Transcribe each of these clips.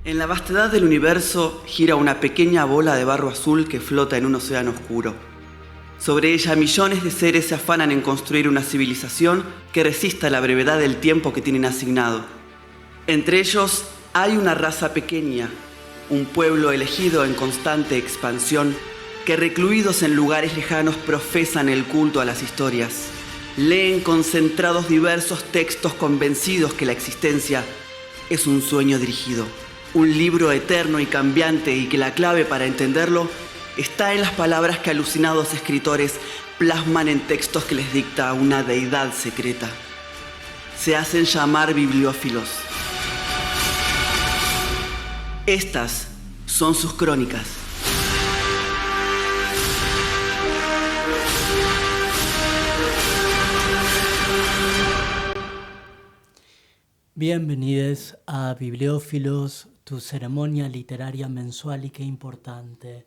En la vastedad del universo gira una pequeña bola de barro azul que flota en un océano oscuro. Sobre ella millones de seres se afanan en construir una civilización que resista la brevedad del tiempo que tienen asignado. Entre ellos hay una raza pequeña, un pueblo elegido en constante expansión, que recluidos en lugares lejanos profesan el culto a las historias. Leen concentrados diversos textos convencidos que la existencia es un sueño dirigido. Un libro eterno y cambiante y que la clave para entenderlo está en las palabras que alucinados escritores plasman en textos que les dicta una deidad secreta. Se hacen llamar bibliófilos. Estas son sus crónicas. Bienvenidos a Bibliófilos, tu ceremonia literaria mensual, y qué importante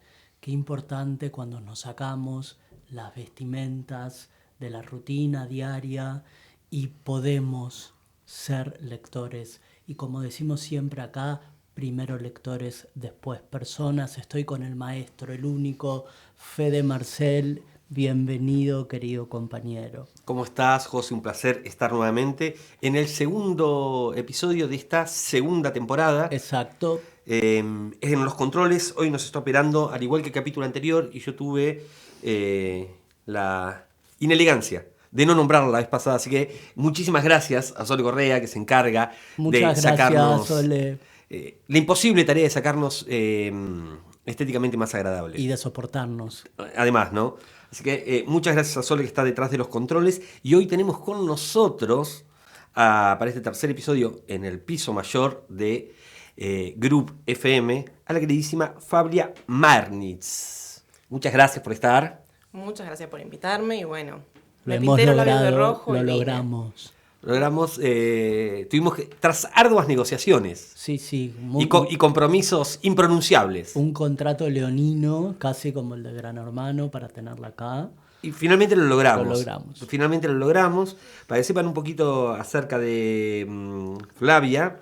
cuando nos sacamos las vestimentas de la rutina diaria y podemos ser lectores. Y como decimos siempre acá, primero lectores, después personas. Estoy con el maestro, el único, Fede Marcel. Bienvenido, querido compañero. ¿Cómo estás, José? Un placer estar nuevamente en el segundo episodio de esta segunda temporada. Exacto. En los controles, hoy nos está operando, al igual que el capítulo anterior, y yo tuve la inelegancia de no nombrarla la vez pasada. Así que muchísimas gracias a Sole Correa, que se encarga de sacarnos... Sole. La imposible tarea de sacarnos estéticamente más agradable. Y de soportarnos. Además, ¿no? Así que muchas gracias a Sole, que está detrás de los controles. Y hoy tenemos con nosotros, para este tercer episodio, en el piso mayor de Group FM, a la queridísima Fabia Marnitz. Muchas gracias por estar. Muchas gracias por invitarme y bueno, Lo hemos logrado, lo logramos. Tuvimos que, tras arduas negociaciones Sí, y compromisos impronunciables. Un contrato leonino, casi como el de Gran Hermano, para tenerla acá. Y finalmente lo logramos. Finalmente lo logramos. Para que sepan un poquito acerca de Flavia,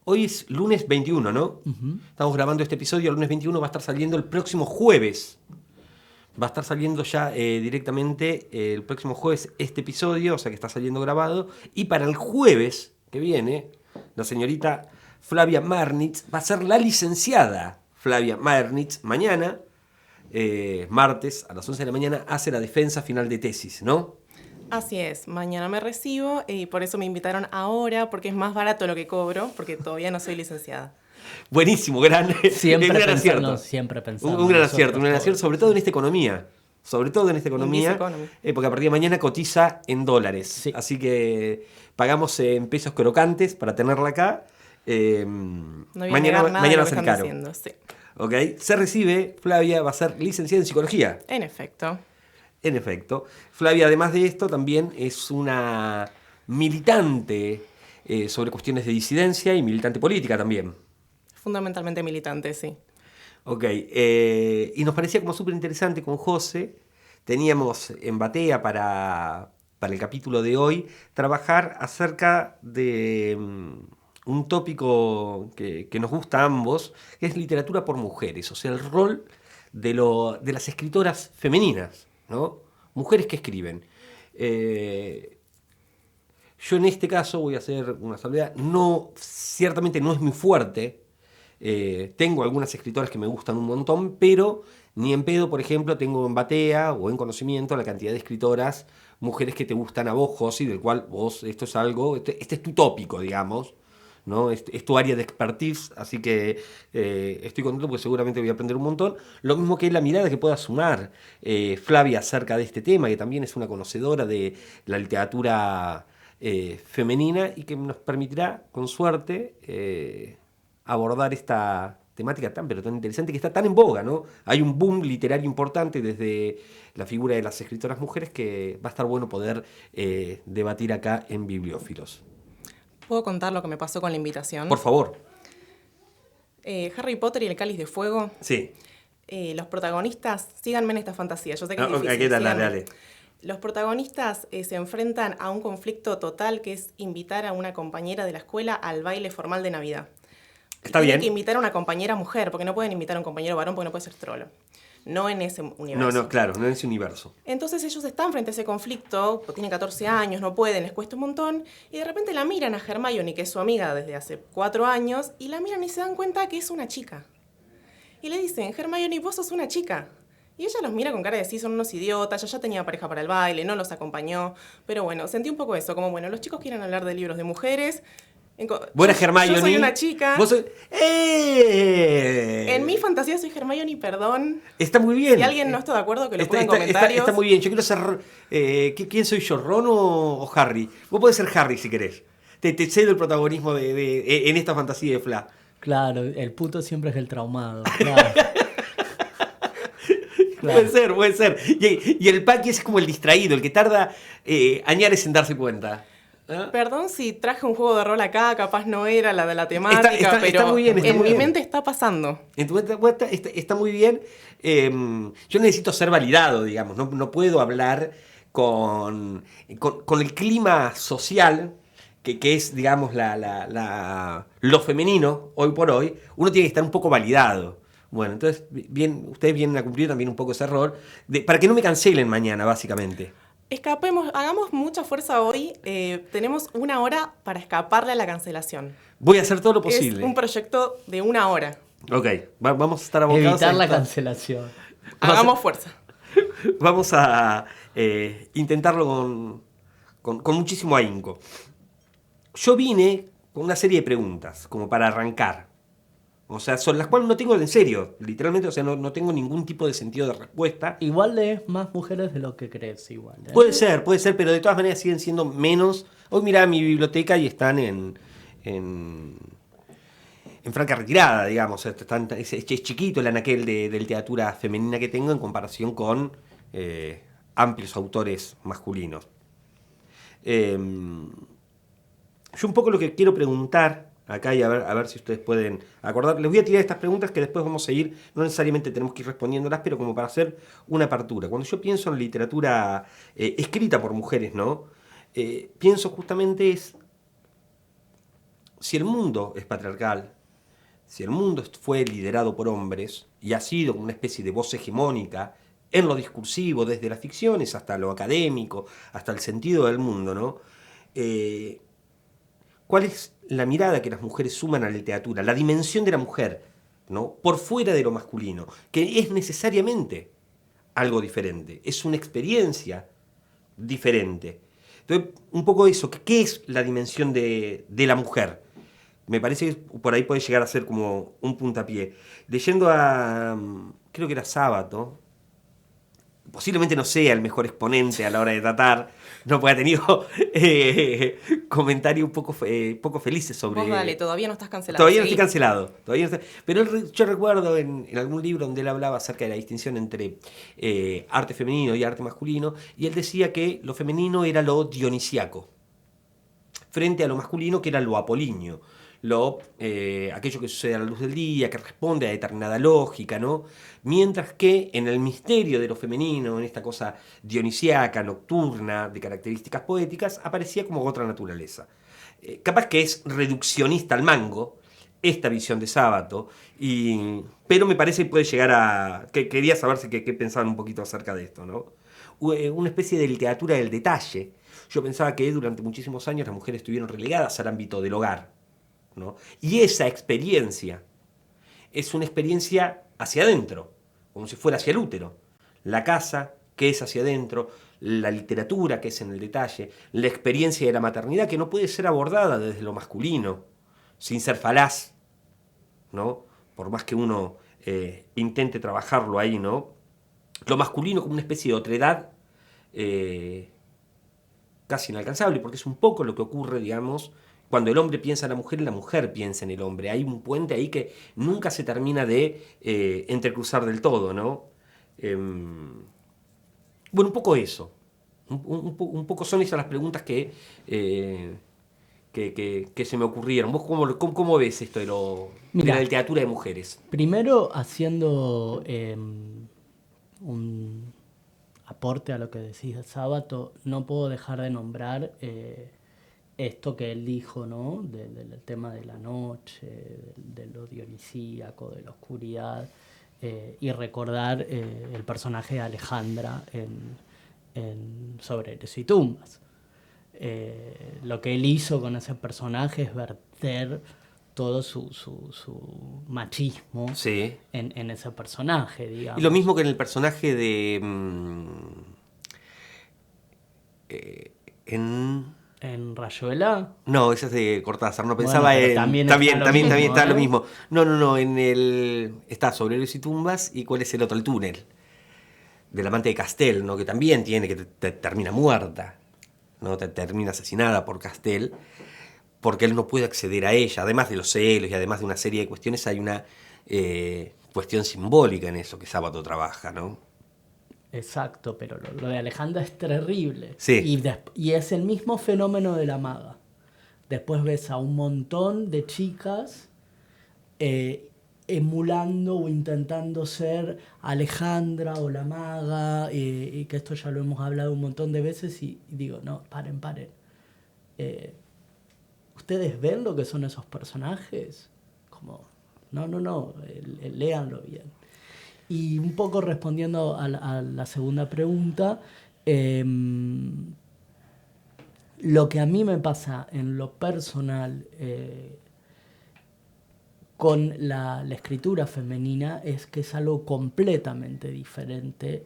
hoy es lunes 21, ¿no? Uh-huh. Estamos grabando este episodio, el lunes 21 va a estar saliendo el próximo jueves. Va a estar saliendo ya directamente el próximo jueves este episodio, o sea que está saliendo grabado. Y para el jueves que viene, la señorita Flavia Marnitz va a ser la licenciada Flavia Marnitz. Mañana, martes, a las 11 de la mañana, hace la defensa final de tesis, ¿no? Así es, mañana me recibo y por eso me invitaron ahora, porque es más barato lo que cobro, porque todavía no soy licenciada. Buenísimo, siempre un gran acierto. Un gran acierto, sobre todo en esta economía. Porque a partir de mañana cotiza en dólares. Sí. Así que pagamos en pesos crocantes para tenerla acá. Mañana va a ser caro. Diciendo, sí. Okay. Se recibe, Flavia va a ser licenciada en psicología. En efecto. Flavia, además de esto, también es una militante sobre cuestiones de disidencia y militante política también. Fundamentalmente militante, sí. Ok, y nos parecía como súper interesante con José. Teníamos en batea para el capítulo de hoy trabajar acerca de un tópico que nos gusta a ambos, que es literatura por mujeres, o sea, el rol de las escritoras femeninas, ¿no? Mujeres que escriben. Yo en este caso voy a hacer una salvedad. Ciertamente no es muy fuerte. Tengo algunas escritoras que me gustan un montón, pero ni en pedo, por ejemplo, tengo en batea o en conocimiento la cantidad de escritoras, mujeres que te gustan a vos, José, del cual vos, esto es algo, este es tu tópico, digamos, ¿no? Es tu área de expertise, así que estoy contento porque seguramente voy a aprender un montón. Lo mismo que la mirada que pueda sumar Flavia acerca de este tema, que también es una conocedora de la literatura femenina y que nos permitirá, con suerte, abordar esta temática tan interesante, que está tan en boga, ¿no? Hay un boom literario importante desde la figura de las escritoras mujeres que va a estar bueno poder debatir acá en Bibliófilos. ¿Puedo contar lo que me pasó con la invitación? Por favor. Harry Potter y el Cáliz de Fuego. Sí. Los protagonistas, síganme en esta fantasía. Yo sé que es difícil. Dale. Los protagonistas se enfrentan a un conflicto total que es invitar a una compañera de la escuela al baile formal de Navidad. Está Tienen bien. que invitar a una compañera mujer, porque no pueden invitar a un compañero varón porque no puede ser trolo. No en ese universo. No, claro, no en ese universo. Entonces ellos están frente a ese conflicto, tienen 14 años, no pueden, les cuesta un montón, y de repente la miran a Hermione, que es su amiga desde hace 4 años, y la miran y se dan cuenta que es una chica. Y le dicen, Hermione, vos sos una chica. Y ella los mira con cara de sí, son unos idiotas, yo ya tenía pareja para el baile, no los acompañó. Pero bueno, sentí un poco eso, como bueno, los chicos quieren hablar de libros de mujeres. Buena Hermione. Yo soy una chica. Vos sos... En mi fantasía soy Hermione, perdón. Está muy bien. Si alguien no está de acuerdo, que lo ponga en comentarios. Está muy bien. Yo quiero ser... ¿Quién soy yo, Ron o Harry? Vos podés ser Harry si querés. Te cedo el protagonismo en esta fantasía de Fla. Claro, el puto siempre es el traumado. Claro. Puede ser. Y el Paqui es como el distraído, el que tarda añares en darse cuenta. ¿Ah? Perdón si traje un juego de rol acá, capaz no era la de la temática, pero está muy bien, en mi mente está pasando. En tu mente está muy bien. Yo necesito ser validado, digamos. No puedo hablar con el clima social que es, digamos, lo femenino hoy por hoy. Uno tiene que estar un poco validado. Bueno, entonces ustedes vienen a cumplir también un poco ese error para que no me cancelen mañana, básicamente. Escapemos, hagamos mucha fuerza hoy. Tenemos 1 hora para escaparle a la cancelación. Voy a hacer todo lo posible. Es un proyecto de 1 hora. Ok, vamos a estar abocados Evitar a la esto. cancelación. Hagamos fuerza. Vamos a intentarlo con muchísimo ahínco. Yo vine con una serie de preguntas, como para arrancar. O sea, son las cuales no tengo en serio, literalmente, o sea, no tengo ningún tipo de sentido de respuesta. Igual lees más mujeres de lo que crees, igual. Puede ser, pero de todas maneras siguen siendo menos. Hoy mirá mi biblioteca y están en franca retirada, digamos. Es chiquito el anaquel de literatura femenina que tengo en comparación con amplios autores masculinos. Yo un poco lo que quiero preguntar acá y a ver si ustedes pueden acordar. Les voy a tirar estas preguntas que después vamos a ir, no necesariamente tenemos que ir respondiéndolas, pero como para hacer una apertura. Cuando yo pienso en literatura escrita por mujeres, ¿no? Pienso justamente si el mundo es patriarcal, si el mundo fue liderado por hombres y ha sido una especie de voz hegemónica en lo discursivo, desde las ficciones hasta lo académico, hasta el sentido del mundo, ¿no? ¿Cuál es la mirada que las mujeres suman a la literatura? La dimensión de la mujer, ¿no? Por fuera de lo masculino, que es necesariamente algo diferente, es una experiencia diferente. Entonces, un poco eso, ¿qué es la dimensión de la mujer? Me parece que por ahí puede llegar a ser como un puntapié. Leyendo creo que era Sábato, posiblemente no sea el mejor exponente a la hora de tratar, no puede ha tenido comentarios un poco felices sobre... Vos dale, todavía no estás cancelado. Todavía no ¿sí? estoy cancelado. Pero yo recuerdo en algún libro donde él hablaba acerca de la distinción entre arte femenino y arte masculino, y él decía que lo femenino era lo dionisiaco, frente a lo masculino que era lo apolíneo. Aquello que sucede a la luz del día, que responde a determinada lógica, ¿no? Mientras que en el misterio de lo femenino, en esta cosa dionisiaca, nocturna, de características poéticas, aparecía como otra naturaleza. Capaz que es reduccionista al mango esta visión de Sábato, pero me parece que puede llegar a... Quería saber qué pensaban un poquito acerca de esto, ¿no? Una especie de literatura del detalle. Yo pensaba que durante muchísimos años las mujeres estuvieron relegadas al ámbito del hogar, ¿no? Y esa experiencia es una experiencia hacia adentro, como si fuera hacia el útero. La casa, que es hacia adentro, la literatura, que es en el detalle, la experiencia de la maternidad, que no puede ser abordada desde lo masculino, sin ser falaz, ¿no? Por más que uno intente trabajarlo ahí, ¿no? Lo masculino como una especie de otredad casi inalcanzable, porque es un poco lo que ocurre, digamos, cuando el hombre piensa en la mujer piensa en el hombre. Hay un puente ahí que nunca se termina de entrecruzar del todo, ¿no? Bueno, un poco eso. Un poco son esas las preguntas que se me ocurrieron. ¿Vos cómo ves esto de la literatura de mujeres? Primero haciendo aporte a lo que decís de Sábato, no puedo dejar de nombrar esto que él dijo, ¿no? Del tema de la noche, de lo dionisíaco, de la oscuridad, y recordar el personaje de Alejandra en Sobre Héroes y Tumbas. Lo que él hizo con ese personaje es verter todo su machismo Sí. en ese personaje, digamos. Y lo mismo que en el personaje de... ¿En Rayuela? No, ese es de Cortázar, no Bueno, pensaba pero en... también También está lo mismo, está lo ¿eh? mismo. No, en el... Está Sobre Héroes y Tumbas, y ¿cuál es el otro? El túnel. Del amante de Castel, ¿no? Que también tiene, que te termina muerta, ¿no? Te termina asesinada por Castel, porque él no puede acceder a ella. Además de los celos y además de una serie de cuestiones, hay una cuestión simbólica en eso que Sábato trabaja, ¿no? Exacto, pero lo de Alejandra es terrible. Sí. Y es el mismo fenómeno de la maga. Después ves a un montón de chicas emulando o intentando ser Alejandra o la maga, y que esto ya lo hemos hablado un montón de veces, y digo, no, paren. ¿Ustedes ven lo que son esos personajes? Como, no, léanlo bien. Y un poco respondiendo a la segunda pregunta, lo que a mí me pasa en lo personal con la escritura femenina es que es algo completamente diferente.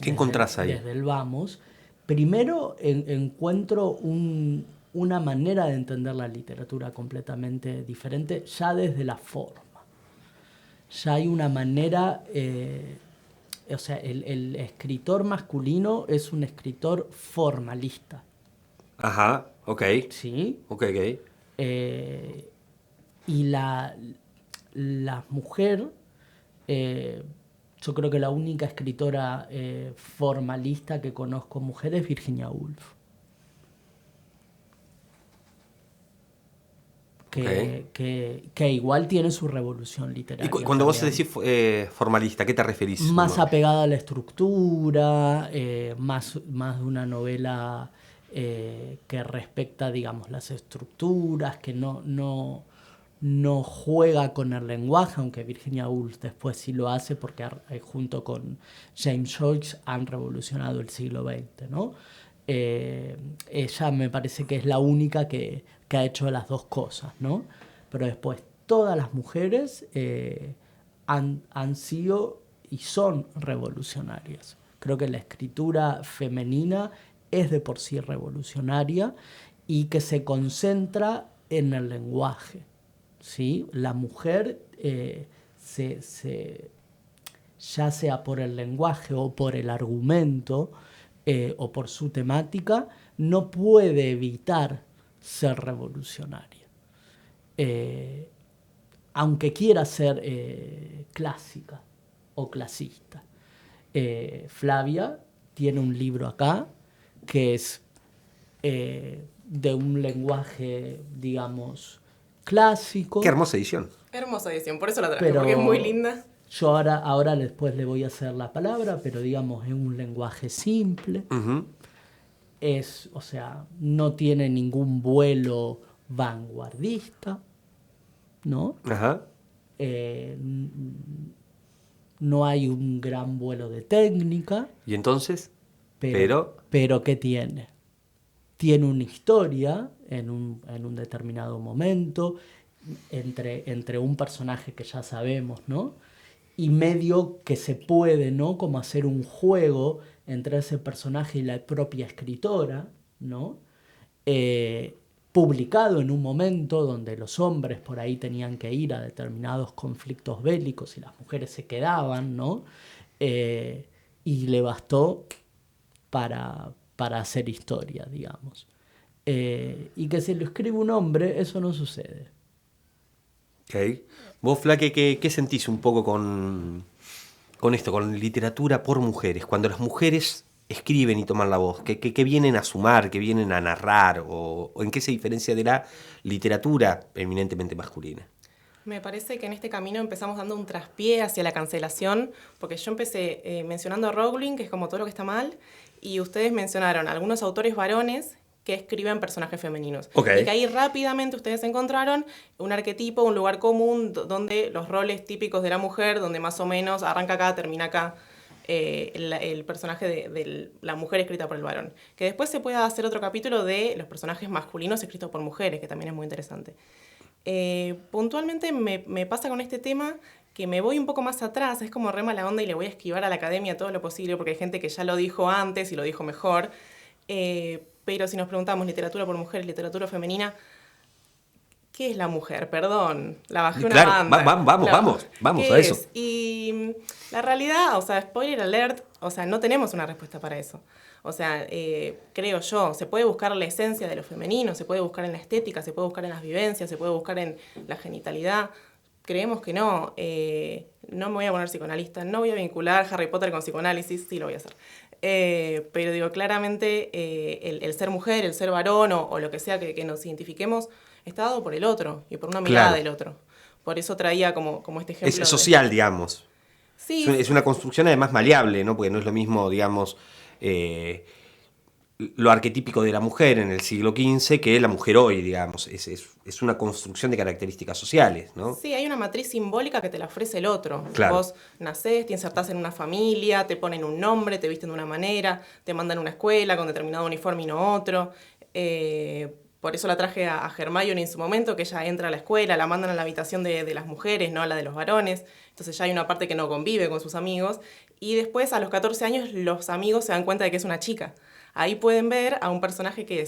¿Qué encontrás ahí? Desde el vamos. Primero encuentro una manera de entender la literatura completamente diferente, ya desde la forma. Ya hay una manera, o sea, el escritor masculino es un escritor formalista. Ajá, ok. ¿Sí? Ok. Y la mujer, yo creo que la única escritora formalista que conozco mujer es Virginia Woolf. Que igual tiene su revolución literaria. Y cuando vos también. decís formalista, ¿a qué te referís? Más apegada a la estructura, más de una novela que respecta, digamos, las estructuras, que no juega con el lenguaje, aunque Virginia Woolf después sí lo hace porque junto con James Joyce han revolucionado el siglo XX, ¿no? Ella me parece que es la única que ha hecho las dos cosas, ¿no? Pero después todas las mujeres han sido y son revolucionarias. Creo que la escritura femenina es de por sí revolucionaria y que se concentra en el lenguaje, ¿sí? La mujer, ya sea por el lenguaje o por el argumento o por su temática, no puede evitar ser revolucionaria. Aunque quiera ser clásica o clasista. Flavia tiene un libro acá que es de un lenguaje, digamos, clásico. Qué hermosa edición. Hermosa edición, por eso la traje, Pero porque es muy linda. yo ahora después le voy a hacer la palabra, pero digamos, es un lenguaje simple. Uh-huh. O sea, no tiene ningún vuelo vanguardista, ¿no? Ajá. No hay un gran vuelo de técnica. ¿Y entonces? Pero ¿qué tiene? Tiene una historia en un determinado momento entre un personaje que ya sabemos, ¿no? Y medio que se puede, ¿no? Como hacer un juego entre ese personaje y la propia escritora, ¿no? Publicado en un momento donde los hombres por ahí tenían que ir a determinados conflictos bélicos y las mujeres se quedaban, ¿no? Y le bastó para hacer historia, digamos. Y que si lo escribe un hombre, eso no sucede. Okay. Vos, Flaque, ¿qué sentís un poco con esto, con literatura por mujeres? Cuando las mujeres escriben y toman la voz, ¿qué vienen a sumar, qué vienen a narrar? ¿O en qué se diferencia de la literatura eminentemente masculina? Me parece que en este camino empezamos dando un traspié hacia la cancelación, porque yo empecé mencionando a Rowling, que es como todo lo que está mal, y ustedes mencionaron algunos autores varones que escriben personajes femeninos. Okay. Y que ahí rápidamente ustedes encontraron un arquetipo, un lugar común, donde los roles típicos de la mujer, donde más o menos arranca acá, termina acá, el personaje de la mujer escrita por el varón. Que después se pueda hacer otro capítulo de los personajes masculinos escritos por mujeres, que también es muy interesante. Puntualmente me pasa con este tema que me voy un poco más atrás, es como re mala onda y le voy a esquivar a la academia todo lo posible porque hay gente que ya lo dijo antes y lo dijo mejor. Pero si nos preguntamos literatura por mujeres, literatura femenina, ¿qué es la mujer? Perdón, la bajé una banda. Vamos ¿Qué a eso. es? Y la realidad, o sea, spoiler alert, o sea, no tenemos una respuesta para eso. O sea, creo yo, se puede buscar la esencia de lo femenino, se puede buscar en la estética, se puede buscar en las vivencias, se puede buscar en la genitalidad. Creemos que no. No me voy a poner psicoanalista, no voy a vincular Harry Potter con psicoanálisis, sí lo voy a hacer. Pero digo, claramente el ser mujer, el ser varón o lo que sea que nos identifiquemos está dado por el otro y por una mirada del otro. Por eso traía como este ejemplo. Es social, digamos. Sí. Es una construcción además maleable, ¿no? Porque no es lo mismo, digamos, lo arquetípico de la mujer en el siglo XV que la mujer hoy, digamos. Es una construcción de características sociales, ¿no? Sí, hay una matriz simbólica que te la ofrece el otro. Claro. Vos nacés, te insertás en una familia, te ponen un nombre, te visten de una manera, te mandan a una escuela con determinado uniforme y no otro. Por eso la traje a Hermione en su momento, que ella entra a la escuela, la mandan a la habitación de las mujeres, no a la de los varones. Entonces ya hay una parte que no convive con sus amigos. Y después, a los 14 años, los amigos se dan cuenta de que es una chica. Ahí pueden ver a un personaje que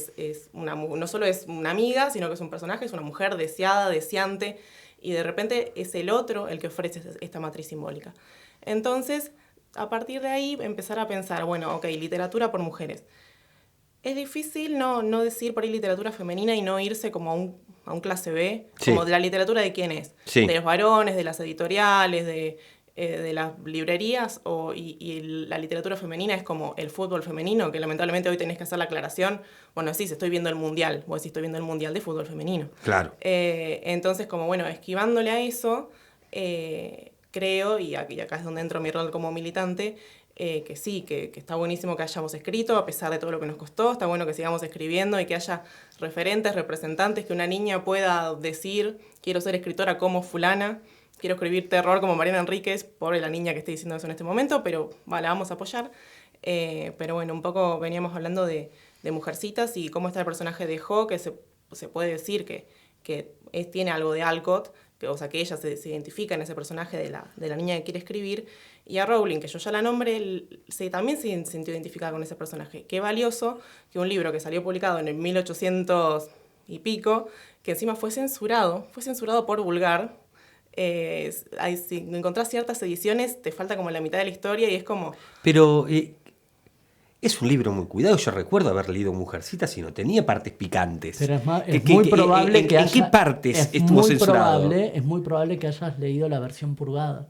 no solo es una amiga, sino que es un personaje, es una mujer deseada, deseante, y de repente es el otro el que ofrece esta matriz simbólica. Entonces, a partir de ahí, empezar a pensar, bueno, ok, literatura por mujeres. Es difícil no decir por ahí literatura femenina y no irse como a un clase B, sí. Como de la literatura de quién es, sí. De los varones, de las editoriales, de las librerías, y la literatura femenina es como el fútbol femenino, que lamentablemente hoy tenés que hacer la aclaración. Bueno, sí, estoy viendo el mundial, vos decís, estoy viendo el mundial de fútbol femenino. Claro. Entonces, como bueno, esquivándole a eso, creo, y acá es donde entro mi rol como militante, que sí, que está buenísimo que hayamos escrito, a pesar de todo lo que nos costó, está bueno que sigamos escribiendo y que haya referentes, representantes, que una niña pueda decir, quiero ser escritora como fulana, quiero escribir terror como Mariana Enríquez, pobre la niña que esté diciendo eso en este momento, pero la vamos a apoyar. Pero bueno, un poco veníamos hablando de Mujercitas y cómo está el personaje de Jo, que se puede decir que tiene algo de Alcott, o sea, que ella se identifica en ese personaje de la niña que quiere escribir, y a Rowling, que yo ya la nombré, también se sintió identificada con ese personaje. Qué valioso que un libro que salió publicado en el 1800 y pico, que encima fue censurado por vulgar. Si encontrás ciertas ediciones, te falta como la mitad de la historia y es como... Pero es un libro muy cuidado. Yo recuerdo haber leído Mujercitas y no tenía partes picantes. Pero es muy probable que ¿En qué partes estuvo censurado? Es muy probable que hayas leído la versión purgada.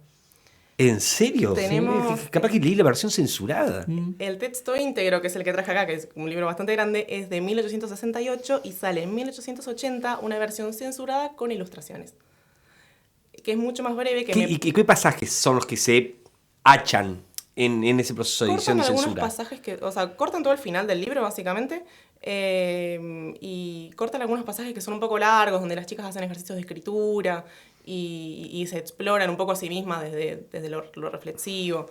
¿En serio? Tenemos... Capaz que leí la versión censurada. El texto íntegro, que es el que traje acá, que es un libro bastante grande, es de 1868 y sale en 1880 una versión censurada con ilustraciones, que es mucho más breve. ¿Y qué pasajes son los que se hachan en ese proceso de edición y censura? Cortan algunos pasajes cortan todo el final del libro, básicamente, y cortan algunos pasajes que son un poco largos, donde las chicas hacen ejercicios de escritura y se exploran un poco a sí mismas desde lo reflexivo.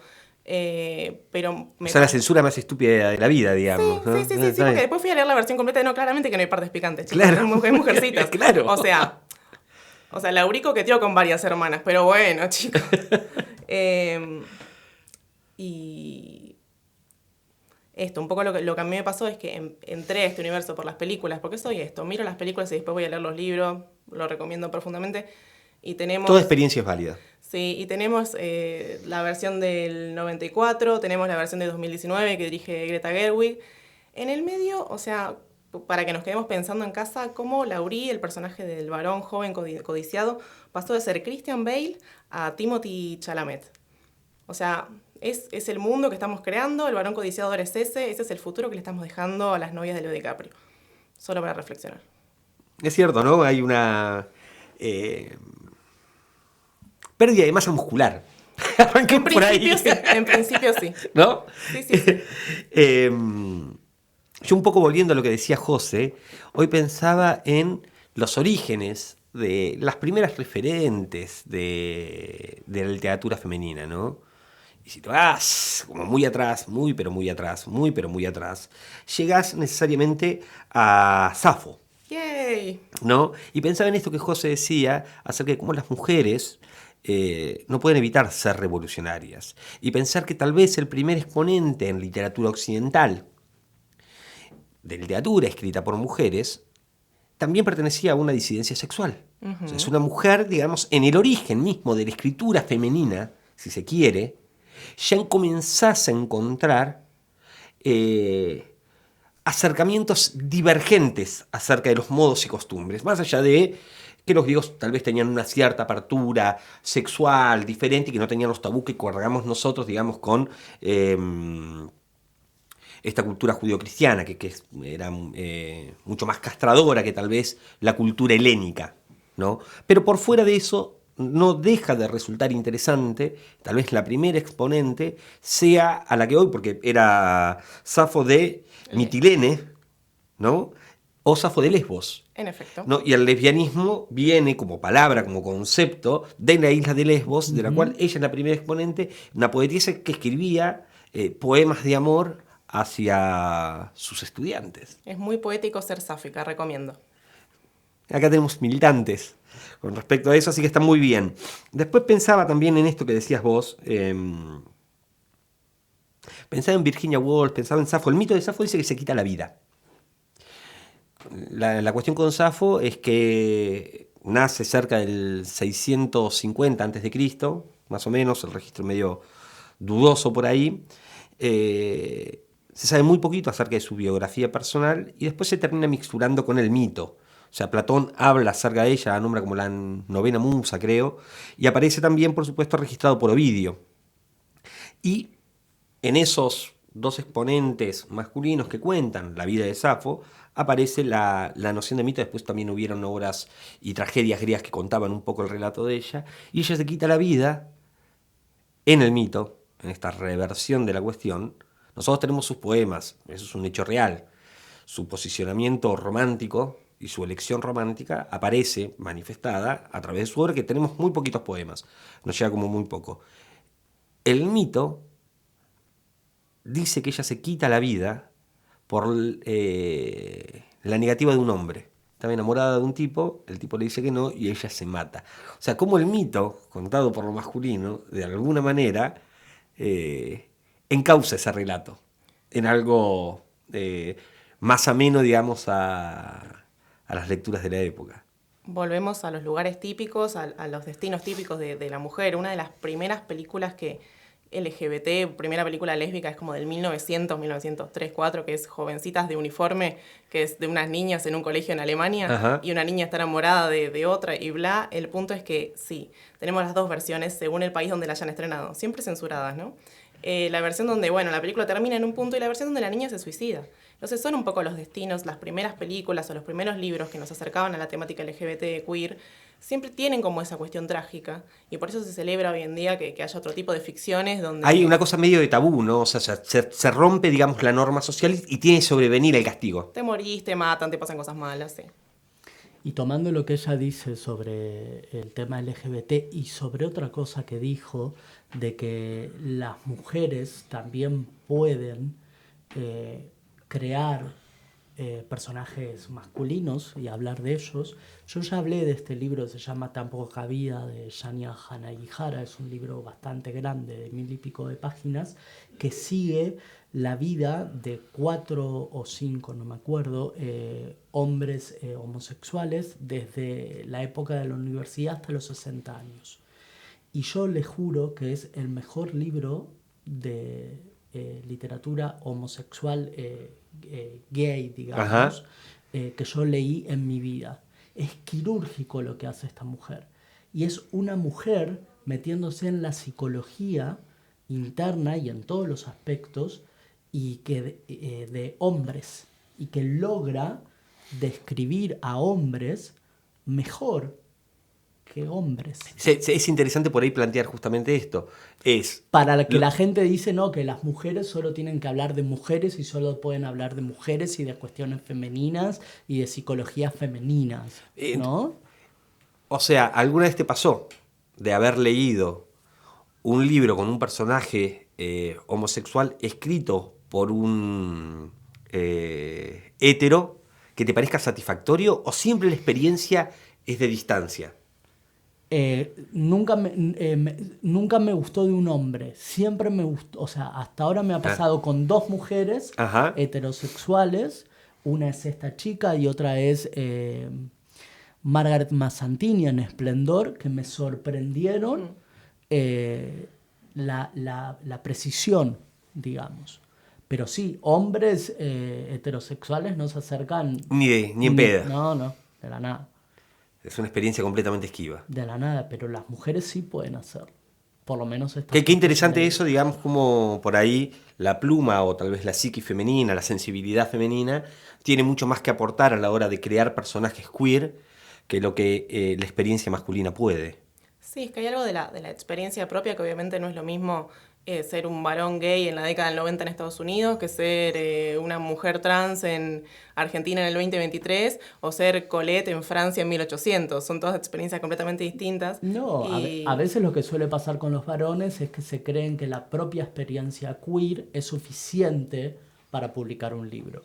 Pero la censura más estúpida de la vida, digamos. Sí, ¿no? sí, porque después fui a leer la versión completa y claramente que no hay partes picantes, chicos. Claro. Es Mujercitas. Claro. O sea, Laurico que tío con varias hermanas, pero bueno, chicos. Y esto, un poco lo que a mí me pasó es que entré a este universo por las películas, porque soy esto, miro las películas y después voy a leer los libros, lo recomiendo profundamente. Y tenemos... Toda experiencia es válida. Sí, y tenemos la versión del 94, tenemos la versión de 2019 que dirige Greta Gerwig. En el medio, o sea, para que nos quedemos pensando en casa, cómo Laurie, el personaje del varón joven codiciado, pasó de ser Christian Bale a Timothée Chalamet. O sea, es el mundo que estamos creando, el varón codiciado ahora es ese es el futuro que le estamos dejando a las novias de Leo DiCaprio. Solo para reflexionar. Es cierto, ¿no? Hay una... pérdida de masa muscular. Arranquemos por ahí. En principio sí. ¿No? Sí. Yo un poco volviendo a lo que decía José, hoy pensaba en los orígenes de las primeras referentes de la literatura femenina, ¿no? Y si te vas como muy atrás, muy pero muy atrás, llegás necesariamente a Safo, ¡Yay! ¿no? Y pensaba en esto que José decía acerca de cómo las mujeres no pueden evitar ser revolucionarias. Y pensar que tal vez el primer exponente en literatura occidental, de literatura escrita por mujeres, también pertenecía a una disidencia sexual. O sea, es una mujer, digamos, en el origen mismo de la escritura femenina, si se quiere, ya comenzás a encontrar acercamientos divergentes acerca de los modos y costumbres, más allá de que los griegos tal vez tenían una cierta apertura sexual diferente y que no tenían los tabús que cargamos nosotros, digamos, con esta cultura judio-cristiana, que era mucho más castradora que tal vez la cultura helénica, ¿no? Pero por fuera de eso no deja de resultar interesante, tal vez la primera exponente sea a la que hoy, porque era Safo de Mitilene, ¿no? O Safo de Lesbos. En efecto. ¿No? Y el lesbianismo viene como palabra, como concepto, de la isla de Lesbos, de la cual ella es la primera exponente, una poetisa que escribía poemas de amor hacia sus estudiantes. Es muy poético ser sáfica, recomiendo. Acá tenemos militantes con respecto a eso, así que está muy bien. Después pensaba también en esto que decías vos, pensaba en Virginia Woolf, pensaba en Safo. El mito de Safo dice que se quita la vida. La cuestión con Safo es que nace cerca del 650 a.C., más o menos, el registro medio dudoso por ahí. Se sabe muy poquito acerca de su biografía personal y después se termina mixturando con el mito. O sea, Platón habla acerca de ella, la nombra como la novena musa, creo, y aparece también, por supuesto, registrado por Ovidio. Y en esos dos exponentes masculinos que cuentan la vida de Safo, aparece la noción de mito. Después también hubieron obras y tragedias griegas que contaban un poco el relato de ella, y ella se quita la vida en el mito, en esta reversión de la cuestión. Nosotros tenemos sus poemas, eso es un hecho real. Su posicionamiento romántico y su elección romántica aparece manifestada a través de su obra, que tenemos muy poquitos poemas, nos llega como muy poco. El mito dice que ella se quita la vida por la negativa de un hombre. Estaba enamorada de un tipo, el tipo le dice que no y ella se mata. O sea, como el mito, contado por lo masculino, de alguna manera, encausa ese relato en algo más ameno, digamos, a las lecturas de la época. Volvemos a los lugares típicos, a los destinos típicos de la mujer. Una de las primeras películas que LGBT, primera película lésbica, es como del 1900, 1903, 4, que es Jovencitas de Uniforme, que es de unas niñas en un colegio en Alemania. Ajá. Y una niña está enamorada de otra y bla. El punto es que sí, tenemos las dos versiones según el país donde la hayan estrenado, siempre censuradas, ¿no? La versión donde, bueno, la película termina en un punto y la versión donde la niña se suicida. Entonces son un poco los destinos, las primeras películas o los primeros libros que nos acercaban a la temática LGBT queer, siempre tienen como esa cuestión trágica, y por eso se celebra hoy en día que haya otro tipo de ficciones donde... Hay una cosa medio de tabú, ¿no? O sea, se rompe, digamos, la norma social y tiene que sobrevenir el castigo. Te morís, te matan, te pasan cosas malas, sí. Y tomando lo que ella dice sobre el tema LGBT y sobre otra cosa que dijo, de que las mujeres también pueden crear personajes masculinos y hablar de ellos. Yo ya hablé de este libro, se llama Tan poca vida, de Yanya Hanagihara. Es un libro bastante grande, de 1000 y pico de páginas, que sigue la vida de 4 o 5, no me acuerdo, hombres homosexuales desde la época de la universidad hasta los 60 años. Y yo le juro que es el mejor libro de literatura homosexual gay, digamos, que yo leí en mi vida. Es quirúrgico lo que hace esta mujer. Y es una mujer metiéndose en la psicología interna y en todos los aspectos y que de hombres, y que logra describir a hombres mejor que hombres. Es interesante por ahí plantear justamente esto. Para que la gente dice, no, que las mujeres solo tienen que hablar de mujeres y solo pueden hablar de mujeres y de cuestiones femeninas y de psicologías femeninas, ¿no? O sea, ¿alguna vez te pasó de haber leído un libro con un personaje homosexual escrito por un hetero que te parezca satisfactorio, o siempre la experiencia es de distancia? Nunca me gustó de un hombre, siempre me gustó, o sea, hasta ahora me ha pasado con 2 mujeres heterosexuales, una es esta chica y otra es Margaret Mazzantini en Esplendor, que me sorprendieron la precisión, digamos. Pero sí, hombres heterosexuales no se acercan... Ni en pedo. No, de la nada. Es una experiencia completamente esquiva. De la nada, pero las mujeres sí pueden hacer. Por lo menos estas. Qué interesante eso, digamos, como por ahí la pluma o tal vez la psique femenina, la sensibilidad femenina, tiene mucho más que aportar a la hora de crear personajes queer que lo que la experiencia masculina puede. Sí, es que hay algo de la experiencia propia, que obviamente no es lo mismo ser un varón gay en la década del 90 en Estados Unidos que ser una mujer trans en Argentina en el 2023 o ser Colette en Francia en 1800. Son todas experiencias completamente distintas. No, a veces lo que suele pasar con los varones es que se creen que la propia experiencia queer es suficiente para publicar un libro.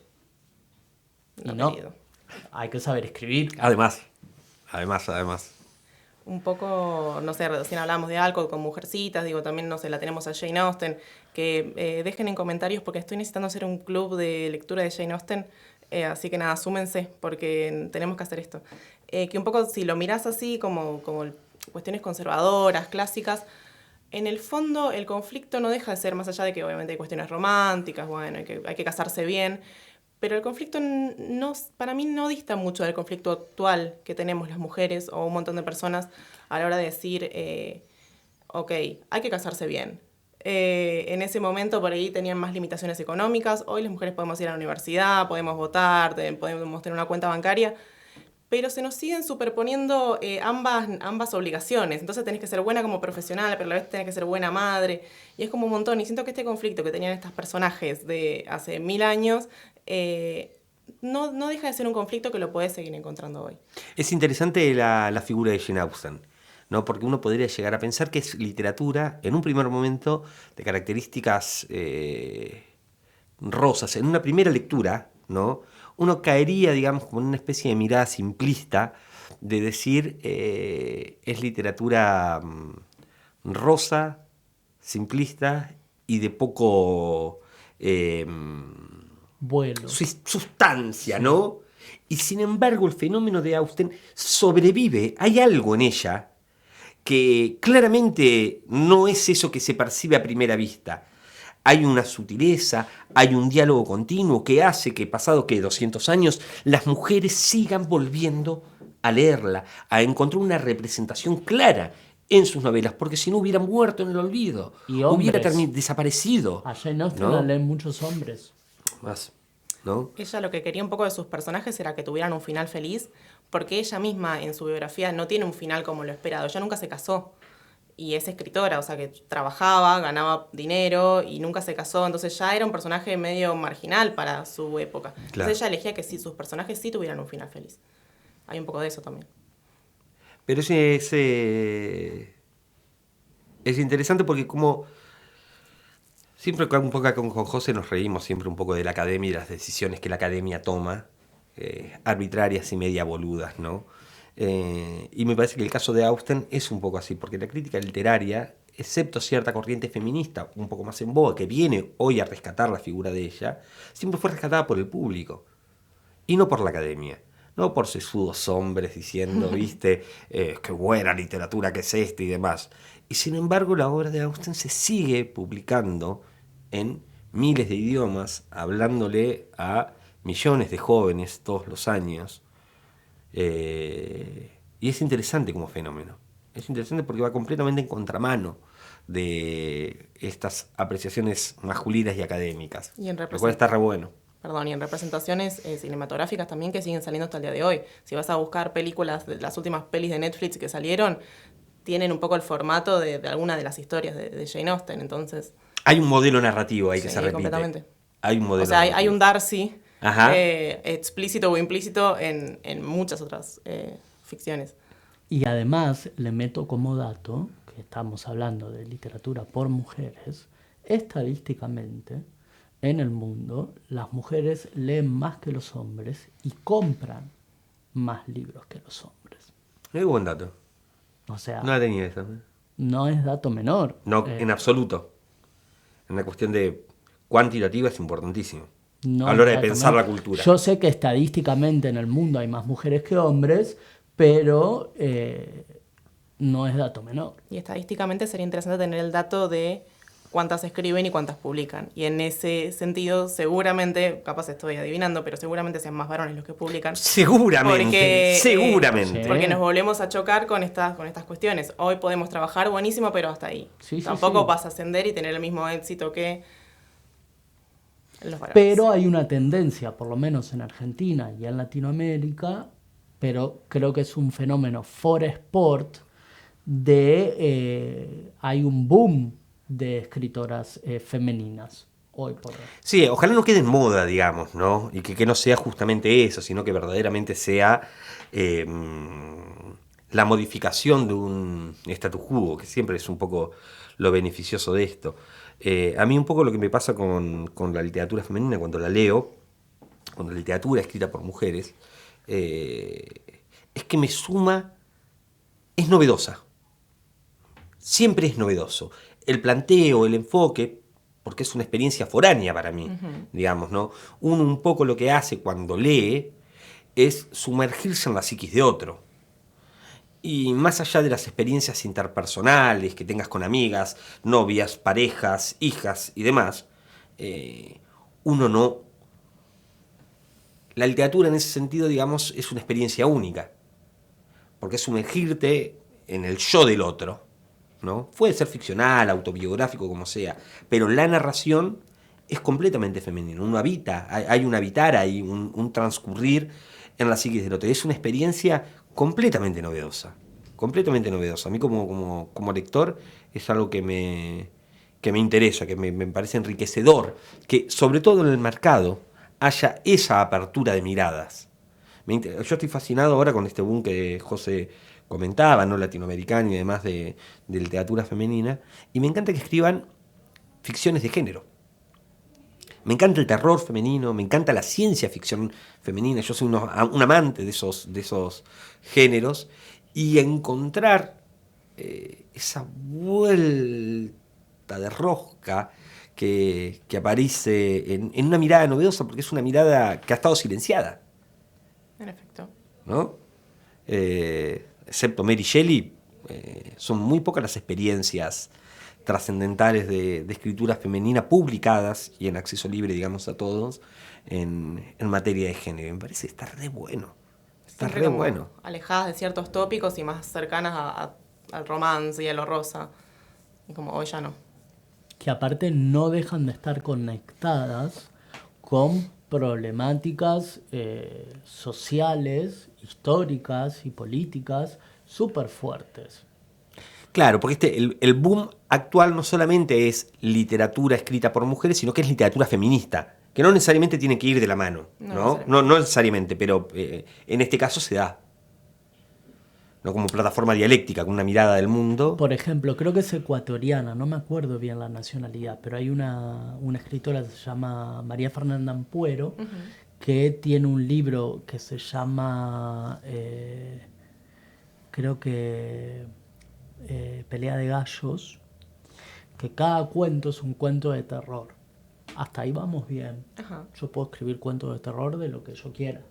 Y no, hay que saber escribir. Además. Un poco, no sé, recién hablamos de Alcott con Mujercitas, digo, también, no sé, la tenemos a Jane Austen, que dejen en comentarios porque estoy necesitando hacer un club de lectura de Jane Austen, así que nada, súmense, porque tenemos que hacer esto. Que un poco, si lo mirás así, como cuestiones conservadoras, clásicas, en el fondo el conflicto no deja de ser, más allá de que obviamente hay cuestiones románticas, bueno, hay que casarse bien, pero el conflicto para mí no dista mucho del conflicto actual que tenemos las mujeres o un montón de personas a la hora de decir, ok, hay que casarse bien. En ese momento por ahí tenían más limitaciones económicas, hoy las mujeres podemos ir a la universidad, podemos votar, podemos tener una cuenta bancaria, pero se nos siguen superponiendo ambas obligaciones. Entonces tenés que ser buena como profesional, pero a la vez tenés que ser buena madre. Y es como un montón. Y siento que este conflicto que tenían estos personajes de hace 1000 años no deja de ser un conflicto que lo podés seguir encontrando hoy. Es interesante la figura de Jane Austen, ¿no? Porque uno podría llegar a pensar que es literatura, en un primer momento, de características rosas. En una primera lectura, ¿no?, uno caería, digamos, como en una especie de mirada simplista de decir es literatura rosa, simplista y de poco vuelo, sustancia, ¿no? Y sin embargo el fenómeno de Austen sobrevive. Hay algo en ella que claramente no es eso que se percibe a primera vista. Hay una sutileza, hay un diálogo continuo que hace que, pasado 200 años, las mujeres sigan volviendo a leerla, a encontrar una representación clara en sus novelas, porque si no hubieran muerto en el olvido, hubiera desaparecido. A Jane Austen la leen muchos hombres. Más, ¿no? Ella lo que quería un poco de sus personajes era que tuvieran un final feliz, porque ella misma en su biografía no tiene un final como lo esperado. Ella nunca se casó. Y es escritora, o sea que trabajaba, ganaba dinero y nunca se casó, entonces ya era un personaje medio marginal para su época. Claro. Entonces ella elegía que sus personajes sí tuvieran un final feliz. Hay un poco de eso también. Pero es interesante porque como siempre un poco con José nos reímos siempre un poco de la academia y las decisiones que la academia toma, arbitrarias y media boludas, ¿no? Y me parece que el caso de Austen es un poco así, porque la crítica literaria, excepto cierta corriente feminista un poco más en boga, que viene hoy a rescatar la figura de ella, siempre fue rescatada por el público y no por la academia, no por sesudos hombres diciendo, viste, qué buena literatura que es esta y demás. Y sin embargo la obra de Austen se sigue publicando en miles de idiomas, hablándole a millones de jóvenes todos los años. Y es interesante como fenómeno. Es interesante porque va completamente en contramano de estas apreciaciones masculinas y académicas. Y en lo cual está re bueno. Perdón, y en representaciones cinematográficas también que siguen saliendo hasta el día de hoy. Si vas a buscar películas, las últimas pelis de Netflix que salieron, tienen un poco el formato de alguna de las historias de Jane Austen, entonces... Hay un modelo narrativo ahí que sí, se repite. completamente. Hay un modelo O sea, hay narrativo. un Darcy Ajá. explícito o implícito en muchas otras ficciones. Y además le meto como dato, que estamos hablando de literatura por mujeres, estadísticamente en el mundo las mujeres leen más que los hombres y compran más libros que los hombres. Es buen dato. O sea, No la tenía esa. no es dato menor. No, en absoluto. Una cuestión de cuantitativa es importantísimo. No a la hora de dato pensar menor. la cultura. Yo sé que estadísticamente en el mundo hay más mujeres que hombres, pero no es dato menor. Y estadísticamente sería interesante tener el dato de cuántas escriben y cuántas publican. Y en ese sentido, seguramente, capaz estoy adivinando, pero seguramente sean más varones los que publican. Seguramente, Porque, seguramente. sí. Porque nos volvemos a chocar con estas cuestiones. Hoy podemos trabajar buenísimo, pero hasta ahí. Sí, sí, Tampoco sí. vas a ascender y tener el mismo éxito que los varones. Pero hay una tendencia, por lo menos en Argentina y en Latinoamérica, pero creo que es un fenómeno for sport, hay un boom de escritoras femeninas hoy por hoy. Sí, ojalá no quede en moda, digamos, ¿no? Y que no sea justamente eso, sino que verdaderamente sea la modificación de un status quo, que siempre es un poco lo beneficioso de esto. A mí un poco lo que me pasa con la literatura femenina cuando la leo, con la literatura escrita por mujeres, es que me suma, es novedosa. Siempre es novedoso. El planteo, el enfoque, porque es una experiencia foránea para mí, digamos, ¿no? Uno un poco lo que hace cuando lee es sumergirse en la psiquis de otro. Y más allá de las experiencias interpersonales que tengas con amigas, novias, parejas, hijas y demás, uno no... La literatura en ese sentido, digamos, es una experiencia única, porque es sumergirte en el yo del otro, ¿no? Puede ser ficcional, autobiográfico, como sea, pero la narración es completamente femenina. Uno habita, hay un habitar, hay un transcurrir en la psiquis del otro. Es una experiencia completamente novedosa, completamente novedosa. A mí como lector es algo que me interesa, que me parece enriquecedor, que sobre todo en el mercado haya esa apertura de miradas. Yo estoy fascinado ahora con este boom que José comentaba, ¿no? Latinoamericano y demás de literatura femenina, y me encanta que escriban ficciones de género. Me encanta el terror femenino, me encanta la ciencia ficción femenina, yo soy un amante de esos géneros, y encontrar esa vuelta de rosca que aparece en una mirada novedosa, porque es una mirada que ha estado silenciada, En efecto. ¿no? Excepto Mary Shelley, son muy pocas las experiencias trascendentales de escritura femenina publicadas y en acceso libre, digamos, a todos, en materia de género. Me parece que está re bueno. Está Siempre re como bueno. alejadas de ciertos tópicos y más cercanas al romance y a lo rosa. Y como hoy ya no. Que aparte no dejan de estar conectadas con problemáticas sociales, históricas y políticas súper fuertes. Claro, porque el boom actual no solamente es literatura escrita por mujeres, sino que es literatura feminista, que no necesariamente tiene que ir de la mano, ¿no? No necesariamente, pero en este caso se da. ¿No? Como plataforma dialéctica, con una mirada del mundo. Por ejemplo, creo que es ecuatoriana, no me acuerdo bien la nacionalidad, pero hay una escritora que se llama María Fernanda Ampuero, que tiene un libro que se llama, creo que Pelea de Gallos, que cada cuento es un cuento de terror. Hasta ahí vamos bien. Ajá. Yo puedo escribir cuentos de terror de lo que yo quiera.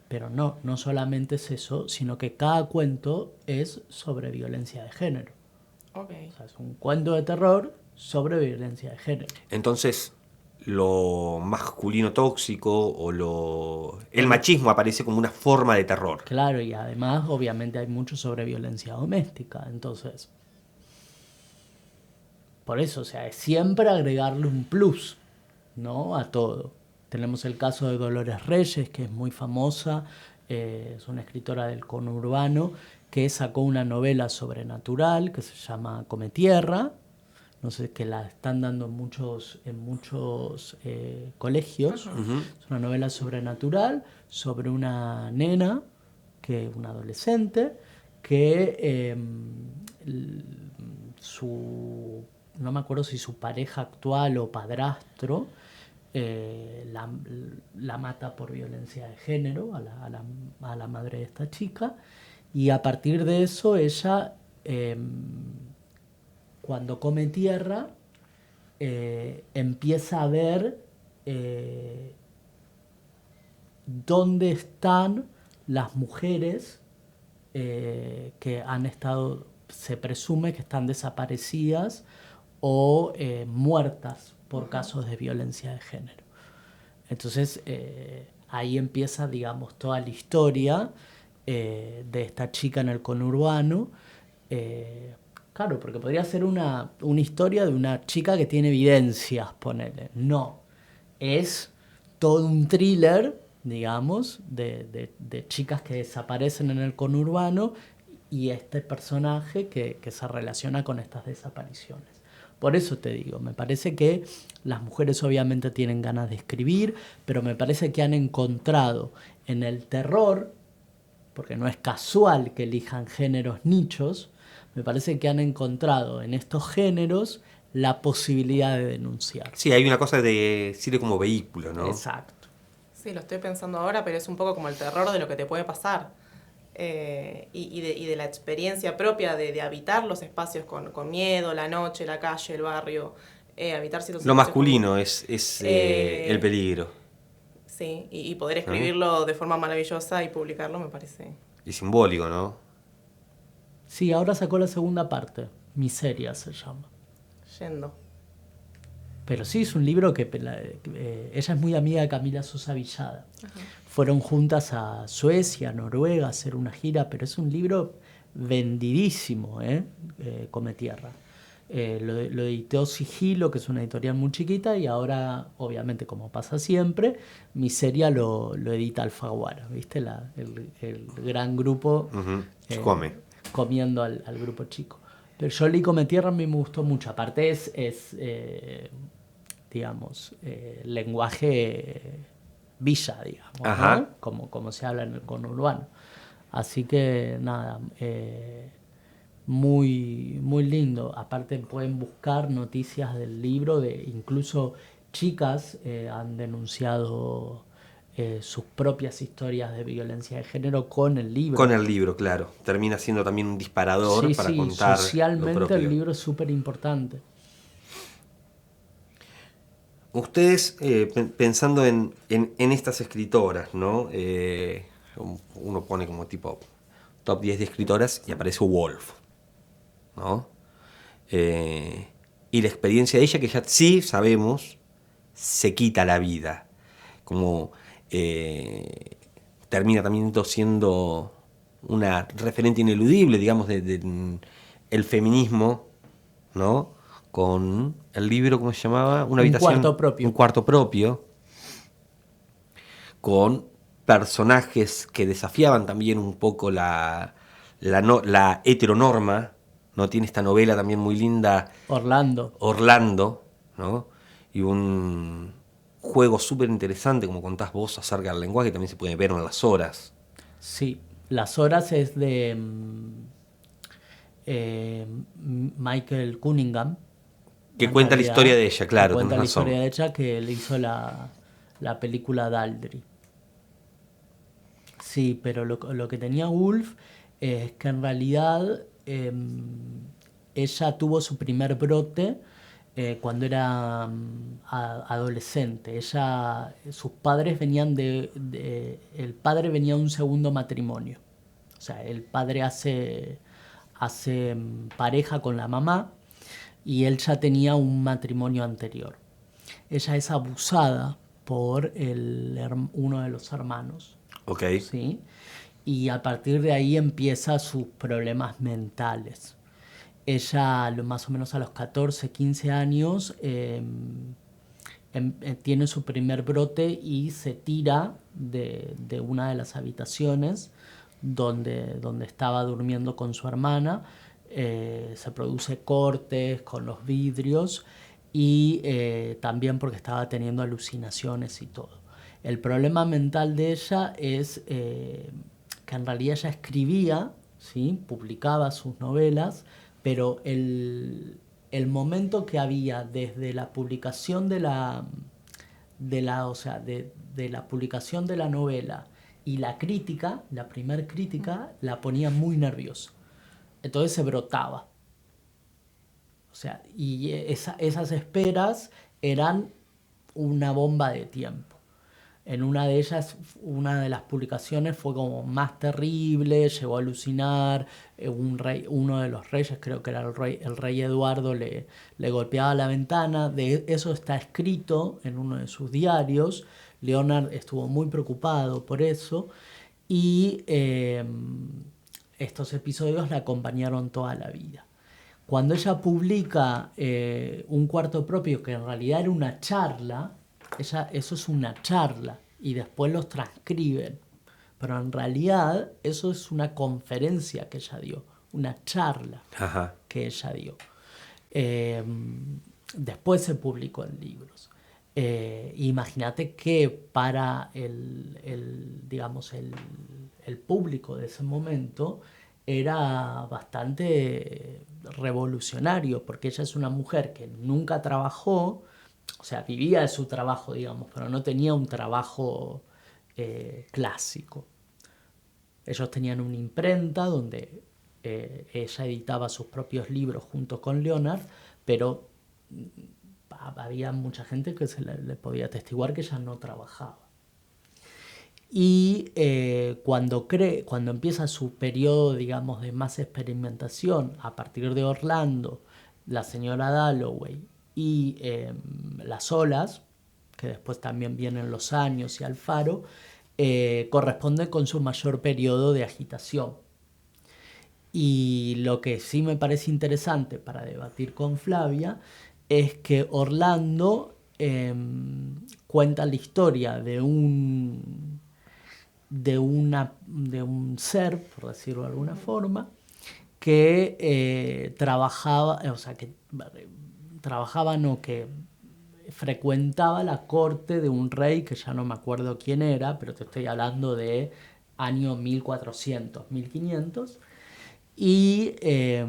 Pero no solamente es eso, sino que cada cuento es sobre violencia de género. Okay. O sea, es un cuento de terror sobre violencia de género. Entonces, lo masculino tóxico o el machismo aparece como una forma de terror. Claro, y además obviamente hay mucho sobre violencia doméstica. Entonces, por eso, o sea, es siempre agregarle un plus, ¿no? A todo. Tenemos el caso de Dolores Reyes, que es muy famosa, es una escritora del conurbano, que sacó una novela sobrenatural que se llama Come Tierra, no sé, que la están dando en muchos colegios. Es una novela sobrenatural sobre una nena, una adolescente, que no me acuerdo si su pareja actual o padrastro la mata por violencia de género a la madre de esta chica, y a partir de eso ella, cuando come tierra, empieza a ver dónde están las mujeres que han estado, se presume que están desaparecidas o muertas por casos de violencia de género. Entonces ahí empieza, digamos, toda la historia de esta chica en el conurbano. Claro, porque podría ser una historia de una chica que tiene evidencias, ponele. No, es todo un thriller, digamos, de chicas que desaparecen en el conurbano y este personaje que se relaciona con estas desapariciones. Por eso te digo, me parece que las mujeres obviamente tienen ganas de escribir, pero me parece que han encontrado en el terror, porque no es casual que elijan géneros nichos, me parece que han encontrado en estos géneros la posibilidad de denunciar. Sí, hay una cosa de sirve como vehículo, ¿no? Exacto. Sí, lo estoy pensando ahora, pero es un poco como el terror de lo que te puede pasar. Y de la experiencia propia de habitar los espacios con miedo, la noche, la calle, el barrio, habitar ciertos Lo espacios masculino es el peligro. Sí, y poder escribirlo de forma maravillosa y publicarlo me parece... Y simbólico, ¿no? Sí, ahora sacó la segunda parte, Miseria se llama. Yendo. Pero sí, es un libro que ella es muy amiga de Camila Sosa Villada. Ajá. Fueron juntas a Suecia, Noruega, a hacer una gira, pero es un libro vendidísimo, Come Tierra. Lo editó Sigilo, que es una editorial muy chiquita, y ahora, obviamente, como pasa siempre, Miseria lo edita Alfaguara, ¿viste? El gran grupo comiendo al grupo chico. Pero yo leí Come Tierra, a mí me gustó mucho. Aparte es digamos, lenguaje villa, digamos, ¿no? Como se habla en el conurbano. Así que nada, muy, muy lindo. Aparte pueden buscar noticias del libro, incluso chicas han denunciado sus propias historias de violencia de género con el libro. Con el libro, claro. Termina siendo también un disparador para contar socialmente lo propio. El libro es súper importante. Ustedes, pensando en estas escritoras, ¿no? Uno pone como tipo top 10 de escritoras y aparece Woolf, ¿no? Y la experiencia de ella, que ya sí sabemos, se quita la vida. Como termina también siendo una referente ineludible, digamos, el feminismo, ¿no? Con el libro, ¿cómo se llamaba? Un cuarto propio. Un cuarto propio. Con personajes que desafiaban también un poco la heteronorma, ¿no? Tiene esta novela también muy linda. Orlando, ¿no? Y un juego súper interesante, como contás vos, acerca del lenguaje, que también se puede ver en Las Horas. Sí, Las Horas es de Michael Cunningham. Que cuenta la historia de ella, claro. Cuenta la historia de ella, que le hizo la película Daldry. Sí, pero lo que tenía Woolf es que en realidad ella tuvo su primer brote cuando era adolescente. Sus padres venían el padre venía de un segundo matrimonio. O sea, el padre hace pareja con la mamá y él ya tenía un matrimonio anterior. Ella es abusada por uno de los hermanos. Ok. ¿Sí? Y a partir de ahí empieza sus problemas mentales. Ella, más o menos a los 14, 15 años, tiene su primer brote y se tira de una de las habitaciones donde estaba durmiendo con su hermana. Se produce cortes con los vidrios y también porque estaba teniendo alucinaciones y todo. El problema mental de ella es que en realidad ella escribía, ¿sí? Publicaba sus novelas, pero el momento que había desde la publicación de la publicación de la novela y la crítica, la primer crítica, la ponía muy nerviosa. Entonces se brotaba. O sea, y esas esperas eran una bomba de tiempo. En una de ellas, una de las publicaciones fue como más terrible, llegó a alucinar, uno de los reyes, creo que era el rey Eduardo, le golpeaba la ventana. De eso está escrito en uno de sus diarios. Leonard estuvo muy preocupado por eso y estos episodios la acompañaron toda la vida. Cuando ella publica Un cuarto propio, que en realidad era una charla, eso es una charla y después los transcriben, pero en realidad eso es una conferencia que ella dio, una charla que ella dio. Después se publicó en libros. Imagínate que para el público de ese momento era bastante revolucionario, porque ella es una mujer que nunca trabajó, o sea, vivía de su trabajo, digamos, pero no tenía un trabajo clásico. Ellos tenían una imprenta donde ella editaba sus propios libros junto con Leonard, pero había mucha gente que le podía atestiguar que ella no trabajaba. Y cuando empieza su periodo, digamos, de más experimentación, a partir de Orlando, La señora Dalloway y Las olas, que después también vienen Los años y Alfaro, corresponde con su mayor periodo de agitación. Y lo que sí me parece interesante para debatir con Flavia es que Orlando cuenta la historia de un ser, por decirlo de alguna forma, que que frecuentaba la corte de un rey que ya no me acuerdo quién era, pero te estoy hablando de año 1400, 1500, y el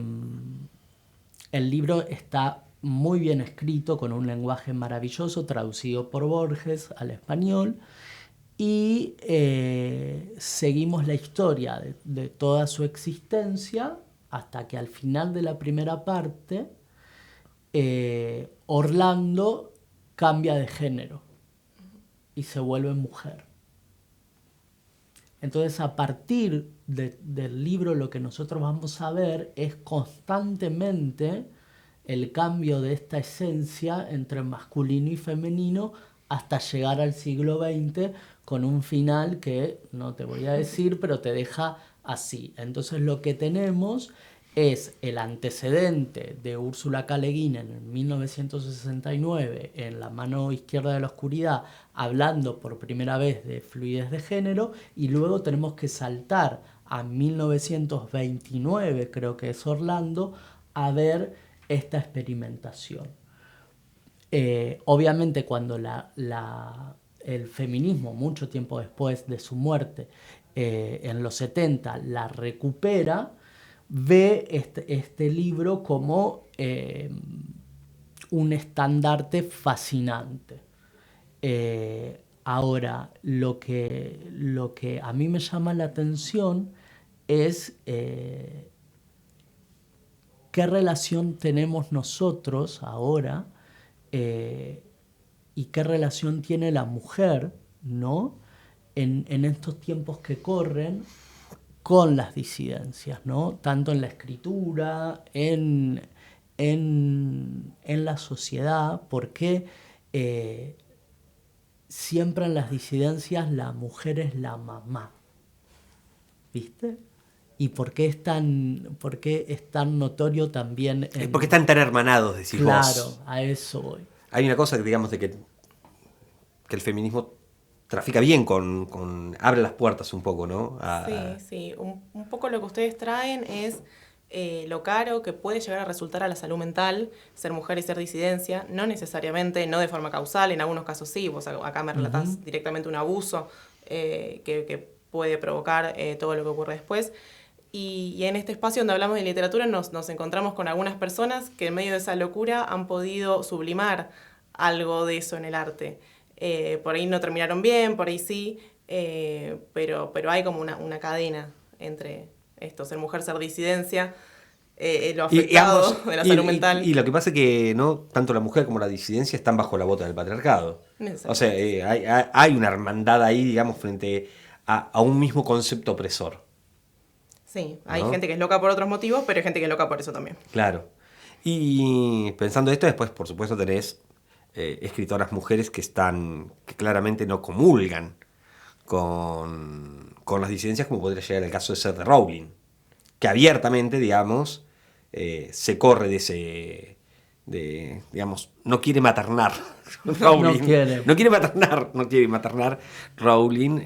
libro está muy bien escrito, con un lenguaje maravilloso, traducido por Borges al español, y seguimos la historia de toda su existencia hasta que al final de la primera parte Orlando cambia de género y se vuelve mujer. Entonces, a partir del libro, lo que nosotros vamos a ver es constantemente el cambio de esta esencia entre masculino y femenino hasta llegar al siglo XX con un final que no te voy a decir, pero te deja así. Entonces lo que tenemos es el antecedente de Úrsula K. Le Guin en 1969 en La mano izquierda de la oscuridad, hablando por primera vez de fluidez de género, y luego tenemos que saltar a 1929, creo que es Orlando, a ver esta experimentación. Obviamente cuando el feminismo, mucho tiempo después de su muerte, en los 70, la recupera, ve este libro como un estandarte fascinante. Ahora, lo que a mí me llama la atención es qué relación tenemos nosotros ahora y qué relación tiene la mujer, ¿no?, en estos tiempos que corren con las disidencias, ¿no?, tanto en la escritura, en la sociedad, porque siempre en las disidencias la mujer es la mamá, ¿viste? ¿Y por qué es tan notorio también? ¿Por qué están tan hermanados, decís vos? Claro, a eso voy. Hay una cosa que, digamos, de que el feminismo trafica bien abre las puertas un poco, ¿no? Sí. Un poco lo que ustedes traen es lo caro que puede llegar a resultar a la salud mental ser mujer y ser disidencia, no necesariamente, no de forma causal, en algunos casos sí, vos acá me relatás directamente un abuso que puede provocar todo lo que ocurre después. Y en este espacio donde hablamos de literatura nos encontramos con algunas personas que en medio de esa locura han podido sublimar algo de eso en el arte. Por ahí no terminaron bien, por ahí sí, pero hay como una cadena entre esto, ser mujer, ser disidencia, lo afectado de la salud mental. Y lo que pasa es que no tanto la mujer como la disidencia están bajo la bota del patriarcado. O sea, hay una hermandad ahí, digamos, frente a un mismo concepto opresor. Sí, hay ¿no? gente que es loca por otros motivos, pero hay gente que es loca por eso también. Claro. Y pensando esto, después, por supuesto, tenés escritoras mujeres que claramente no comulgan con las disidencias, como podría llegar el caso de ser de Rowling, que abiertamente, digamos, se corre digamos, no quiere maternar Rowling. No quiere maternar Rowling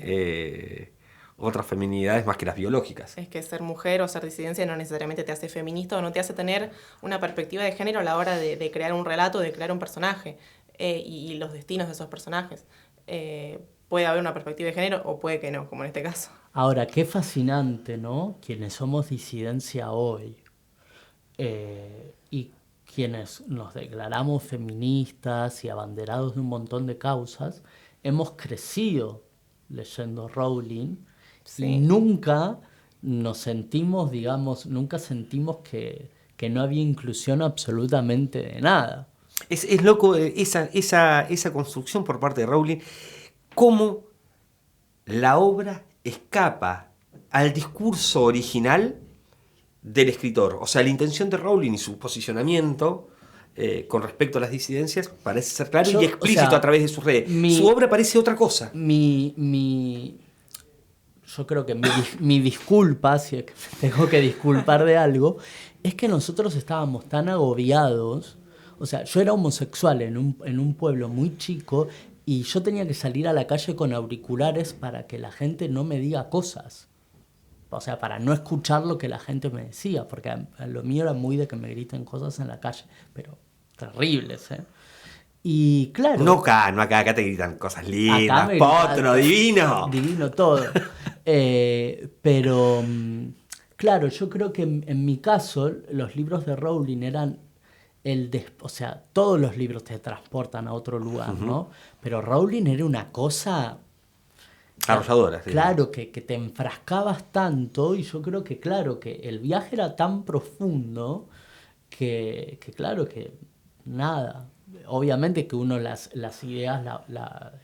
otras feminidades más que las biológicas. Es que ser mujer o ser disidencia no necesariamente te hace feminista o no te hace tener una perspectiva de género a la hora de crear un relato, de crear un personaje y los destinos de esos personajes. Puede haber una perspectiva de género o puede que no, como en este caso. Ahora, qué fascinante, ¿no? Quienes somos disidencia hoy y quienes nos declaramos feministas y abanderados de un montón de causas, hemos crecido leyendo Rowling. Sí. Y nunca nos sentimos, digamos, que no había inclusión absolutamente de nada. Es loco esa construcción por parte de Rowling, cómo la obra escapa al discurso original del escritor. O sea, la intención de Rowling y su posicionamiento con respecto a las disidencias parece ser claro y explícito a través de sus redes. Su obra parece otra cosa. Yo creo que mi disculpa, si es que me tengo que disculpar de algo, es que nosotros estábamos tan agobiados. O sea, yo era homosexual en un pueblo muy chico y yo tenía que salir a la calle con auriculares para que la gente no me diga cosas. O sea, para no escuchar lo que la gente me decía, porque lo mío era muy de que me griten cosas en la calle, pero terribles, ¿eh? Y claro... No acá te gritan cosas lindas, potro, divino. Divino todo. Pero, claro, yo creo que en mi caso, los libros de Rowling eran o sea, todos los libros te transportan a otro lugar, ¿no? Pero Rowling era una cosa... arrolladora. Claro, que te enfrascabas tanto y yo creo que, claro, que el viaje era tan profundo que claro, que nada... Obviamente que uno las ideas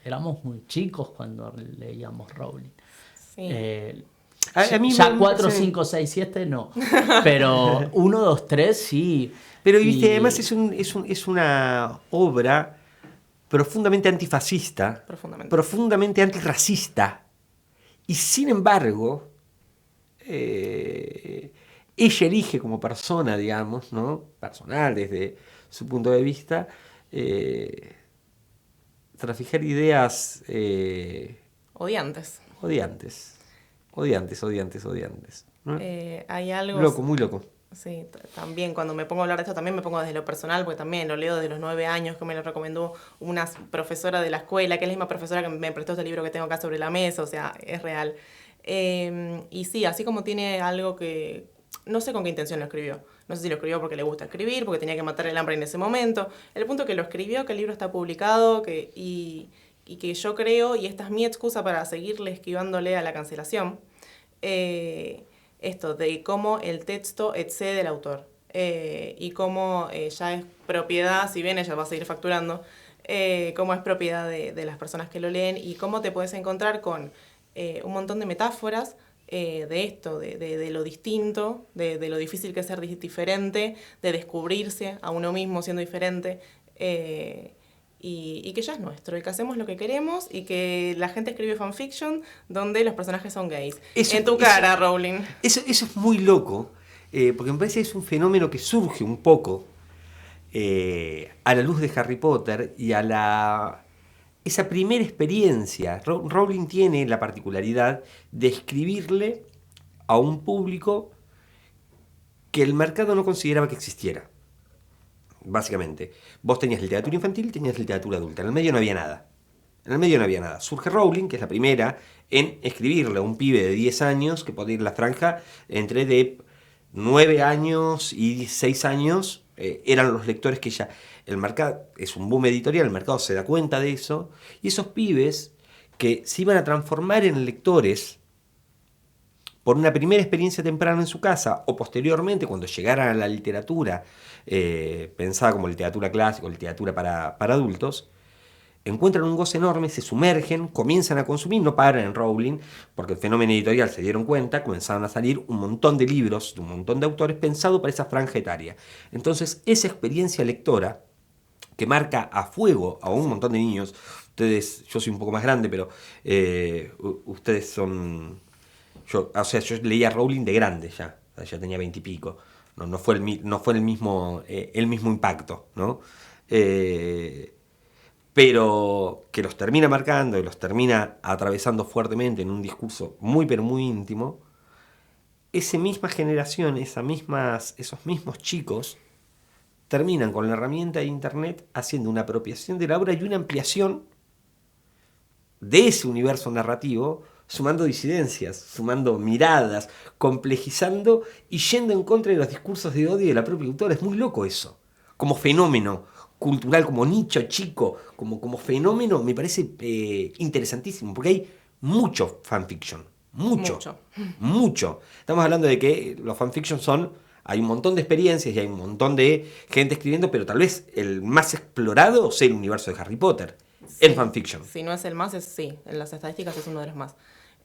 éramos muy chicos cuando leíamos Rowling. Sí. A mí ya 4, 5, 6, 7 no. Pero 1, 2, 3 sí. Pero viste, además es una obra profundamente antifascista, profundamente antirracista. Y sin embargo, ella elige como persona, digamos, ¿no? Personal desde su punto de vista, traficar ideas odiantes, ¿no? Hay algo loco, muy loco. Sí, también cuando me pongo a hablar de esto también me pongo desde lo personal, porque también lo leo desde los 9 años, que me lo recomendó una profesora de la escuela, que es la misma profesora que me prestó este libro que tengo acá sobre la mesa, o sea, es real. Y sí, así como tiene algo que no sé con qué intención lo escribió. No sé si lo escribió porque le gusta escribir, porque tenía que matar el hambre en ese momento. El punto que lo escribió, que el libro está publicado, y que yo creo, y esta es mi excusa para seguirle esquivándole a la cancelación, esto de cómo el texto excede al autor y cómo ya es propiedad, si bien ella va a seguir facturando, cómo es propiedad de las personas que lo leen y cómo te puedes encontrar con un montón de metáforas de esto, de lo distinto, de lo difícil que es ser diferente, de descubrirse a uno mismo siendo diferente, y que ya es nuestro, y que hacemos lo que queremos, y que la gente escribe fanfiction donde los personajes son gays. En tu cara, Rowling. Eso es muy loco, porque me parece que es un fenómeno que surge un poco a la luz de Harry Potter y a la esa primera experiencia. Rowling tiene la particularidad de escribirle a un público que el mercado no consideraba que existiera. Básicamente, vos tenías literatura infantil y tenías literatura adulta. En el medio no había nada. Surge Rowling, que es la primera en escribirle a un pibe de 10 años, que podía ir en la franja entre de 9 años y 16 años, eran los lectores que ya... El mercado es un boom editorial, el mercado se da cuenta de eso, y esos pibes que se iban a transformar en lectores por una primera experiencia temprana en su casa, o posteriormente, cuando llegaran a la literatura, pensada como literatura clásica o literatura para adultos, encuentran un goce enorme, se sumergen, comienzan a consumir, no paran en Rowling, porque el fenómeno editorial se dieron cuenta, comenzaron a salir un montón de libros, de un montón de autores pensados para esa franja etaria. Entonces, esa experiencia lectora, que marca a fuego a un montón de niños, ustedes, yo soy un poco más grande, pero ustedes son... Yo leía Rowling de grande ya tenía 20 y pico, no fue el mismo impacto, ¿no? Pero que los termina marcando y los termina atravesando fuertemente en un discurso muy pero muy íntimo. Esa misma generación, esos mismos chicos terminan con la herramienta de internet haciendo una apropiación de la obra y una ampliación de ese universo narrativo, sumando disidencias, sumando miradas, complejizando y yendo en contra de los discursos de odio de la propia autora. Es muy loco eso. Como fenómeno cultural, como nicho chico, como fenómeno, me parece interesantísimo, porque hay mucho fanfiction. Mucho. Estamos hablando de que los fanfiction hay un montón de experiencias y hay un montón de gente escribiendo, pero tal vez el más explorado sea el universo de Harry Potter, en fanfiction. Si no es el más, sí, en las estadísticas es uno de los más.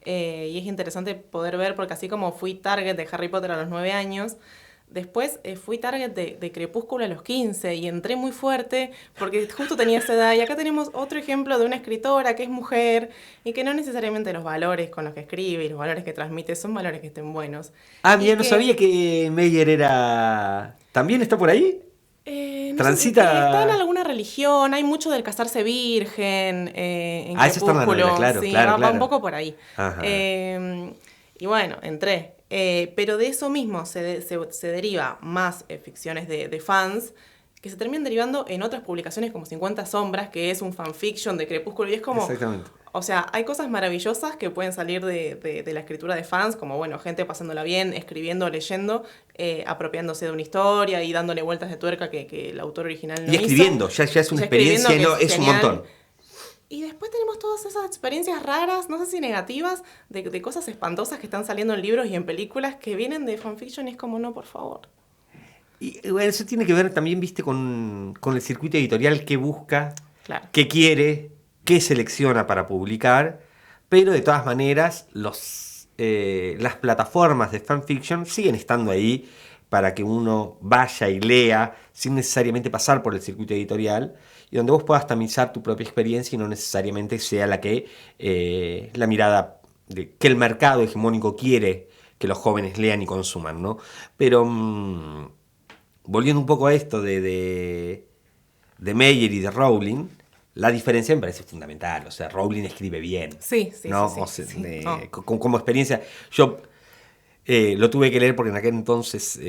Y es interesante poder ver, porque así como fui target de Harry Potter a los 9 años, después fui target de Crepúsculo a los 15 y entré muy fuerte porque justo tenía esa edad. Y acá tenemos otro ejemplo de una escritora que es mujer y que no necesariamente los valores con los que escribe y los valores que transmite son valores que estén buenos. Mira, no sabía que Meyer era... ¿También está por ahí? Transita... No sé, está en alguna religión, hay mucho del casarse virgen en Crepúsculo. Eso está en la novela, claro, sí, claro. Va un poco por ahí. Y bueno, entré. Pero de eso mismo se deriva más ficciones de fans que se terminan derivando en otras publicaciones como 50 sombras, que es un fanfiction de Crepúsculo, y es como... Exactamente. O sea, hay cosas maravillosas que pueden salir de la escritura de fans, como, bueno, gente pasándola bien, escribiendo, leyendo, apropiándose de una historia y dándole vueltas de tuerca que el autor original no hizo. Y escribiendo, ya es una experiencia, es un montón. Y después tenemos todas esas experiencias raras, no sé si negativas, de cosas espantosas que están saliendo en libros y en películas que vienen de fanfiction, y es como, no, por favor. Y bueno, eso tiene que ver también, viste, con el circuito editorial que busca, claro, que quiere, que selecciona para publicar, pero de todas maneras las plataformas de fanfiction siguen estando ahí para que uno vaya y lea sin necesariamente pasar por el circuito editorial, y donde vos puedas tamizar tu propia experiencia y no necesariamente sea la que la mirada que el mercado hegemónico quiere que los jóvenes lean y consuman, ¿no? Pero volviendo un poco a esto de Meyer y de Rowling, la diferencia me parece fundamental. O sea, Rowling escribe bien. Sí. ¿no? Sí. O sea, como experiencia, yo lo tuve que leer porque en aquel entonces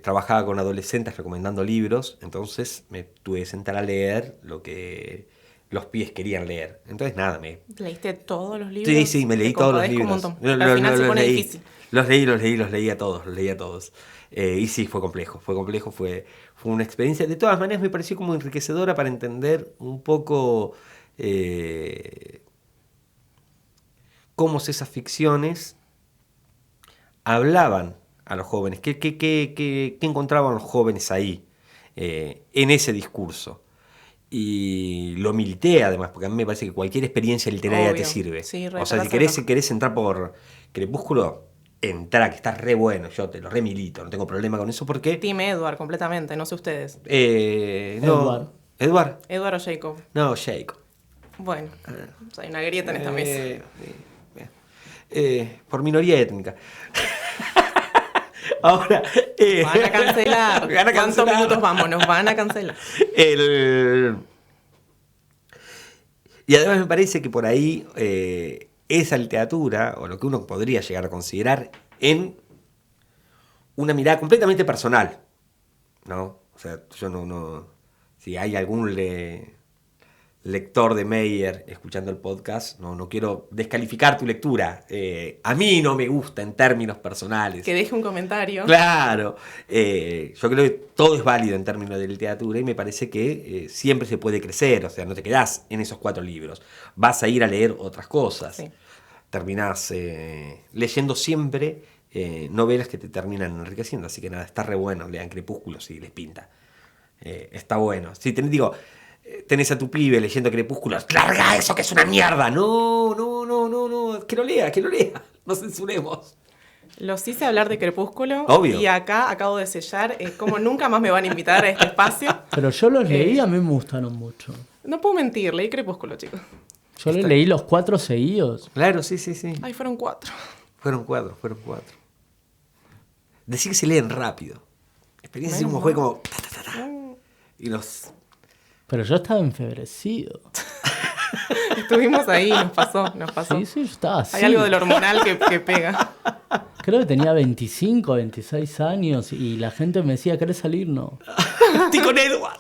trabajaba con adolescentes recomendando libros, entonces me tuve que sentar a leer lo que los pibes querían leer. Entonces, nada, ¿Leíste todos los libros? Sí, me leí todos los libros. Al final se pone difícil. Los leí a todos. Y sí, fue complejo, fue una experiencia. De todas maneras, me pareció como enriquecedora para entender un poco cómo esas ficciones hablaban a los jóvenes, qué encontraban los jóvenes ahí, en ese discurso. Y lo milité además, porque a mí me parece que cualquier experiencia literaria Obvio. te sirve. Sí, o sea, si querés entrar por Crepúsculo, entrá, que está re bueno, yo te lo remilito, no tengo problema con eso, porque... Team Edward, completamente, no sé ustedes. No, ¿Edward? ¿Edward o Jacob? No, Jacob. Bueno, hay una grieta en esta mesa. Por minoría étnica. Ahora... van a cancelar. ¿Cuántos minutos vamos? Nos van a cancelar. Y además me parece que por ahí esa literatura, o lo que uno podría llegar a considerar en una mirada completamente personal, ¿no? O sea, yo no si hay algún lector de Meyer escuchando el podcast, no quiero descalificar tu lectura. A mí no me gusta en términos personales. Que deje un comentario. Claro. Yo creo que todo es válido en términos de literatura y me parece que siempre se puede crecer. O sea, no te quedás en esos 4 libros. Vas a ir a leer otras cosas. Sí. Terminás leyendo siempre novelas que te terminan enriqueciendo. Así que nada, está re bueno. Lean Crepúsculo si les pinta. Está bueno. Si tenés a tu pibe leyendo Crepúsculo, ¡larga eso que es una mierda! No, que lo lea, no censuremos. Los hice hablar de Crepúsculo. Obvio. Y acá acabo de sellar como nunca más me van a invitar a este espacio. Pero yo los leí, a mí me gustaron mucho. No puedo mentir, leí Crepúsculo, chicos. Yo leí los 4 seguidos. Claro, sí. Ay, fueron 4. Fueron 4. Decir que se leen rápido. Experiencia así como Menos fue mal. como... Y los... Pero yo estaba enfebrecido. Estuvimos ahí, nos pasó. Sí, yo estaba así. Hay algo del hormonal que pega. Creo que tenía 25, 26 años y la gente me decía, ¿querés salir? No. ¡Estoy con Edward!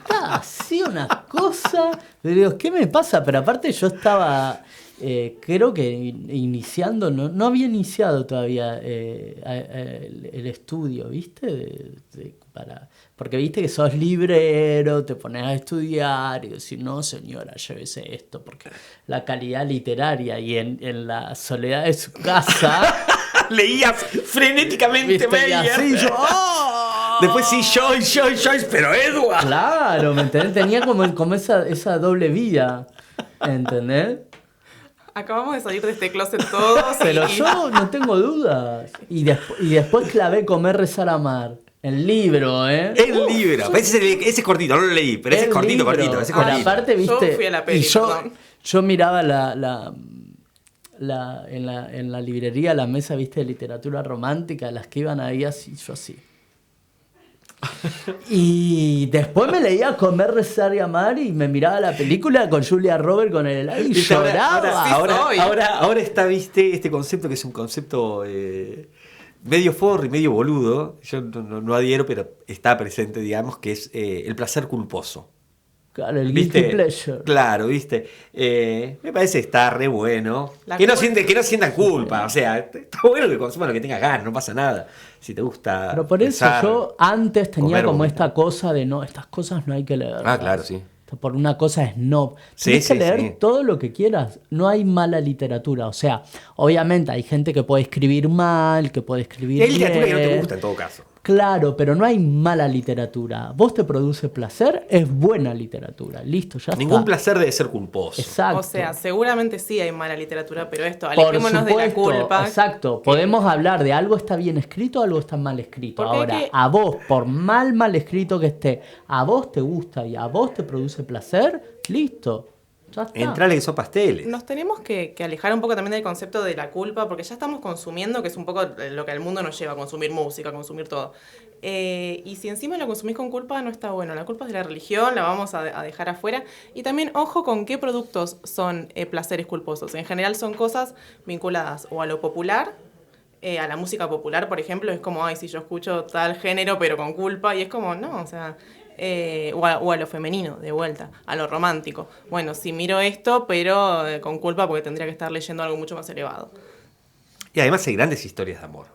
Estaba así una cosa. Le digo, ¿qué me pasa? Pero aparte yo estaba, creo que iniciando, no había iniciado todavía el estudio, ¿viste? Porque viste que sos librero, te pones a estudiar y decís, no señora, llévese esto, porque la calidad literaria y en la soledad de su casa... Leías frenéticamente ¿viste? Y Meyer. así yo, ¡oh! Después sí, Joyce, pero Edward. Claro, ¿me entendés? Tenía como esa doble vida, ¿entendés? Acabamos de salir de este closet todos. Pero yo no tengo dudas. Y después clavé Comer, Rezar, Amar. El libro, ¿eh? El libro. Ese es cortito, no lo leí, pero ese es cortito. Pero Ese es cortito. aparte, viste, Yo fui a la peli, y perdón. yo miraba en la librería la mesa, viste, de literatura romántica, las que iban ahí así, yo así. Y después me leía Comer, Rezar y Amar y me miraba la película con Julia Roberts con el helado y ¿Viste? lloraba. Ahora está, viste, este concepto que es un concepto medio forro y medio boludo. Yo no adhiero, pero está presente, digamos, que es el placer culposo. Claro, el guilty pleasure. Claro, viste. Me parece que está re bueno. Que no sientan culpa. O sea, está bueno que consuman lo que tengas ganas, no pasa nada. Si te gusta. Pero por eso pensar, yo antes tenía comer, como vomitar. esta cosa de no, estas cosas no hay que leer. Ah, claro, sí. Por una cosa snob. Sí, Tienes que sí, leer sí. todo lo que quieras. No hay mala literatura. O sea, obviamente hay gente que puede escribir mal, que puede escribir Y hay literatura que no te bien. gusta en todo caso. Claro, pero no hay mala literatura. Vos te produce placer, es buena literatura. Listo, ya Ningún está. placer debe ser culposo. Exacto. O sea, seguramente sí hay mala literatura, pero esto, Por alejémonos de la supuesto, culpa. exacto. Podemos hablar de algo está bien escrito, algo está mal escrito. Porque hay Ahora, que- a vos, por mal escrito que esté, a vos te gusta y a vos te produce placer, listo. Ya está. Entrale que son pasteles. Nos tenemos que alejar un poco también del concepto de la culpa, porque ya estamos consumiendo, que es un poco lo que al mundo nos lleva, a consumir música, a consumir todo. Y si encima lo consumís con culpa, no está bueno. La culpa es de la religión, la vamos a dejar afuera. Y también, ojo con qué productos son placeres culposos. En general son cosas vinculadas o a lo popular, a la música popular, por ejemplo, es como, ay, si yo escucho tal género, pero con culpa, y es como, no, o sea... o a lo femenino, de vuelta, a lo romántico. Bueno, si miro esto, pero con culpa porque tendría que estar leyendo algo mucho más elevado. Y además hay grandes historias de amor.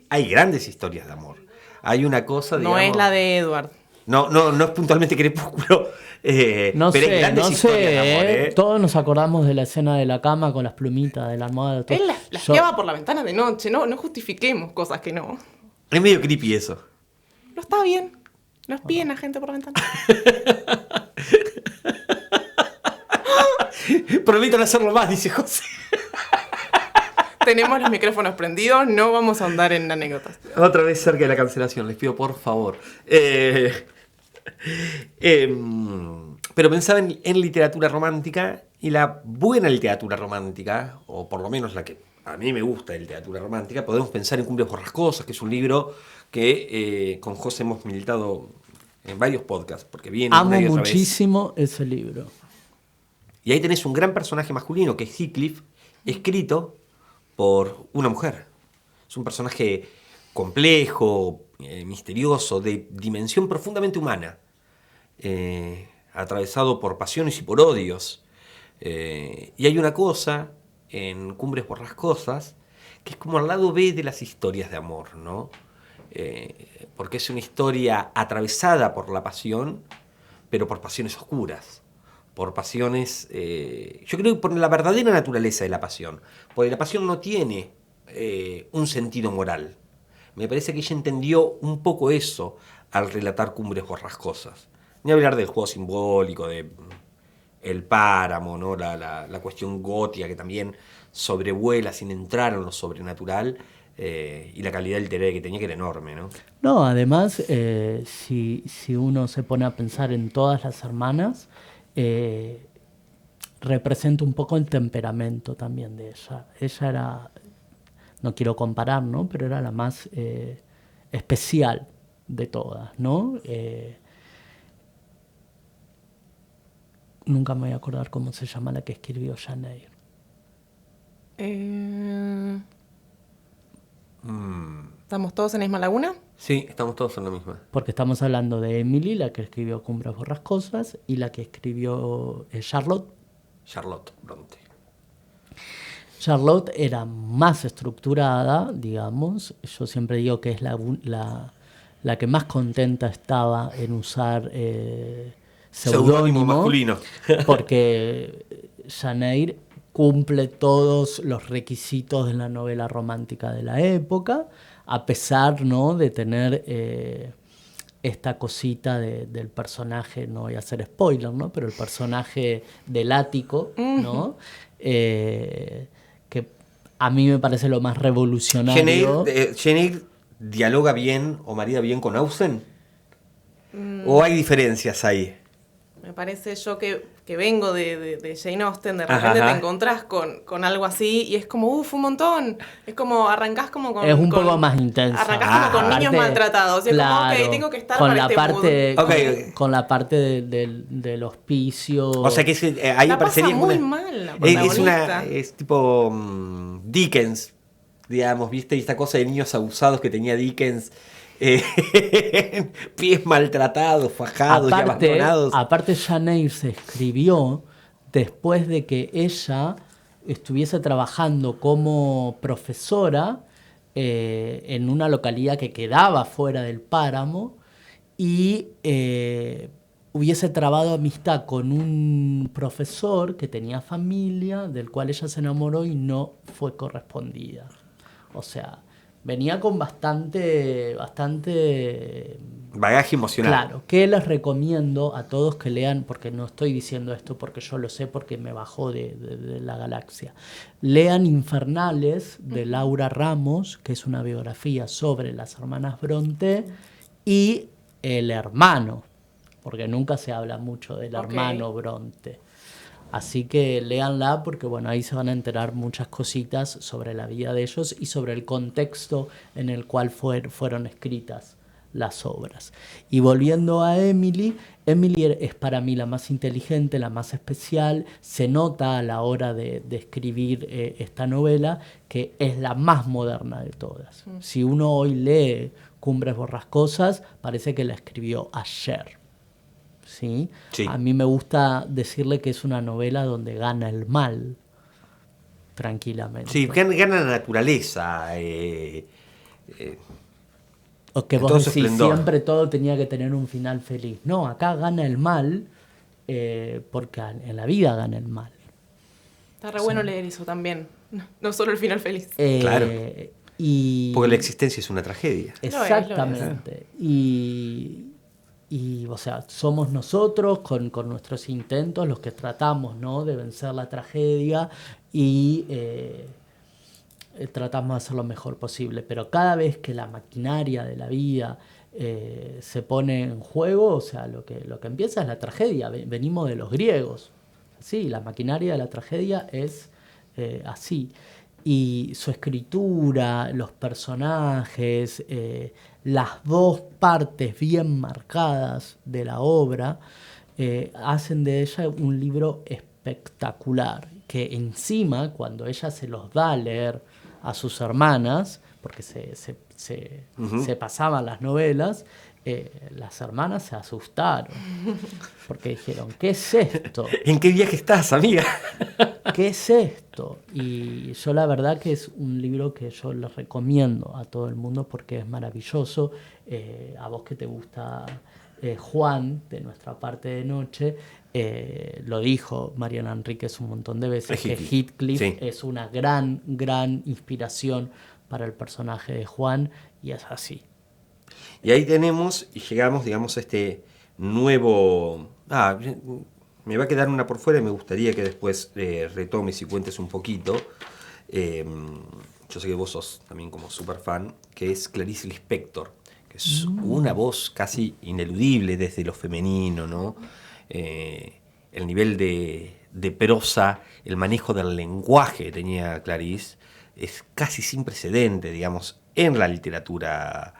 Hay grandes historias de amor. Hay una cosa, No es la de Edward. No es puntualmente Crepúsculo. No pero hay sé, grandes no historias de amor, sé. ¿eh? Todos nos acordamos de la escena de la cama con las plumitas de la almohada. todo. Él la Yo- espiaba por la ventana de noche, no justifiquemos cosas que no. Es medio creepy eso. No está bien. No espíen a gente por la ventana. Prometo no hacerlo más, dice José. Tenemos los micrófonos prendidos, no vamos a ahondar en anécdotas. Otra vez cerca de la cancelación, les pido por favor. Pero pensaba en literatura romántica, y la buena literatura romántica, o por lo menos la que a mí me gusta de literatura romántica, podemos pensar en Cumbres Borrascosas, que es un libro que con José hemos militado en varios podcasts, porque viene Amo una y otra vez. muchísimo ese libro. Y ahí tenés un gran personaje masculino que es Heathcliff, escrito por una mujer. Es un personaje complejo, misterioso, de dimensión profundamente humana, atravesado por pasiones y por odios. Y hay una cosa en Cumbres Borrascosas que es como al lado B de las historias de amor, ¿no? Porque es una historia atravesada por la pasión, pero por pasiones oscuras, por pasiones, yo creo que por la verdadera naturaleza de la pasión, porque la pasión no tiene un sentido moral. Me parece que ella entendió un poco eso al relatar Cumbres Borrascosas. Ni hablar del juego simbólico, de el páramo, ¿no? La cuestión gótica que también sobrevuela sin entrar en lo sobrenatural, y la calidad literaria que tenía, que era enorme, ¿no? No, además, si uno se pone a pensar en todas las hermanas, representa un poco el temperamento también de ella. Ella era, no quiero comparar, ¿no? Pero era la más especial de todas, ¿no? Nunca me voy a acordar cómo se llama la que escribió Jane Eyre. ¿Estamos todos en la misma laguna? Sí, estamos todos en la misma. Porque estamos hablando de Emily, la que escribió Cumbres Borrascosas, y la que escribió Charlotte. Charlotte Bronte. Charlotte era más estructurada, digamos. Yo siempre digo que es la que más contenta estaba en usar seudónimo masculino. porque Jane Eyre cumple todos los requisitos de la novela romántica de la época, a pesar, ¿no?, de tener esta cosita del personaje, no voy a hacer spoiler, ¿no?, pero el personaje del ático, ¿no? Que a mí me parece lo más revolucionario. ¿Jane Eyre dialoga bien o marida bien con Austen? ¿O hay diferencias ahí? Me parece yo que vengo de Jane Austen, de repente te encontrás con algo así y es como, un montón. Es como, arrancás como con... Es un poco más intenso. Arrancás como con niños maltratados. Y claro, es como, ok, tengo que estar con para la este parte, mood. Okay. con la parte del hospicio. O sea que ahí la pasa parecería muy mal la protagonista. es tipo Dickens, digamos, ¿viste? Y esta cosa de niños abusados que tenía Dickens, pies maltratados, fajados y abandonados. Aparte, Jane Eyre se escribió después de que ella estuviese trabajando como profesora en una localidad que quedaba fuera del páramo y hubiese trabado amistad con un profesor que tenía familia, del cual ella se enamoró y no fue correspondida. O sea, venía con bastante bagaje emocional. Claro, que les recomiendo a todos que lean, porque no estoy diciendo esto porque yo lo sé, porque me bajó de la galaxia. Lean Infernales de Laura Ramos, que es una biografía sobre las hermanas Bronte, y el hermano, porque nunca se habla mucho del hermano Bronte. Así que léanla porque bueno, ahí se van a enterar muchas cositas sobre la vida de ellos y sobre el contexto en el cual fueron escritas las obras. Y volviendo a Emily es para mí la más inteligente, la más especial. Se nota a la hora de escribir esta novela que es la más moderna de todas. Si uno hoy lee Cumbres Borrascosas, parece que la escribió ayer. ¿Sí? Sí. A mí me gusta decirle que es una novela donde gana el mal tranquilamente. Sí, gana la naturaleza. O que vos decís, esplendor. siempre todo tenía que tener un final feliz. No, acá gana el mal, porque en la vida gana el mal. Está re bueno leer eso también. No solo el final feliz. Claro. Porque la Y existencia es una tragedia. exactamente. Y, o sea, somos nosotros con nuestros intentos los que tratamos, ¿no?, de vencer la tragedia y tratamos de hacer lo mejor posible. Pero cada vez que la maquinaria de la vida se pone en juego, o sea, lo que empieza es la tragedia. Venimos de los griegos. Sí, la maquinaria de la tragedia es así. Y su escritura, los personajes, las dos partes bien marcadas de la obra, hacen de ella un libro espectacular. espectacular, que encima cuando ella se los da a leer a sus hermanas, porque se pasaban las novelas, las hermanas se asustaron, porque dijeron, ¿qué es esto? ¿En qué viaje estás, amiga? ¿Qué es esto? Y yo la verdad que es un libro que yo le recomiendo a todo el mundo porque es maravilloso. A vos que te gusta Juan, de Nuestra parte de noche, lo dijo Mariana Enríquez un montón de veces, que Heathcliff sí, es una gran, gran inspiración para el personaje de Juan, y es así. Y ahí tenemos, y llegamos, digamos, a este nuevo... me va a quedar una por fuera y me gustaría que después retomes y cuentes un poquito. Yo sé que vos sos también como súper fan, que es Clarice Lispector, que es una voz casi ineludible desde lo femenino, ¿no? El nivel de prosa, el manejo del lenguaje que tenía Clarice es casi sin precedente, digamos, en la literatura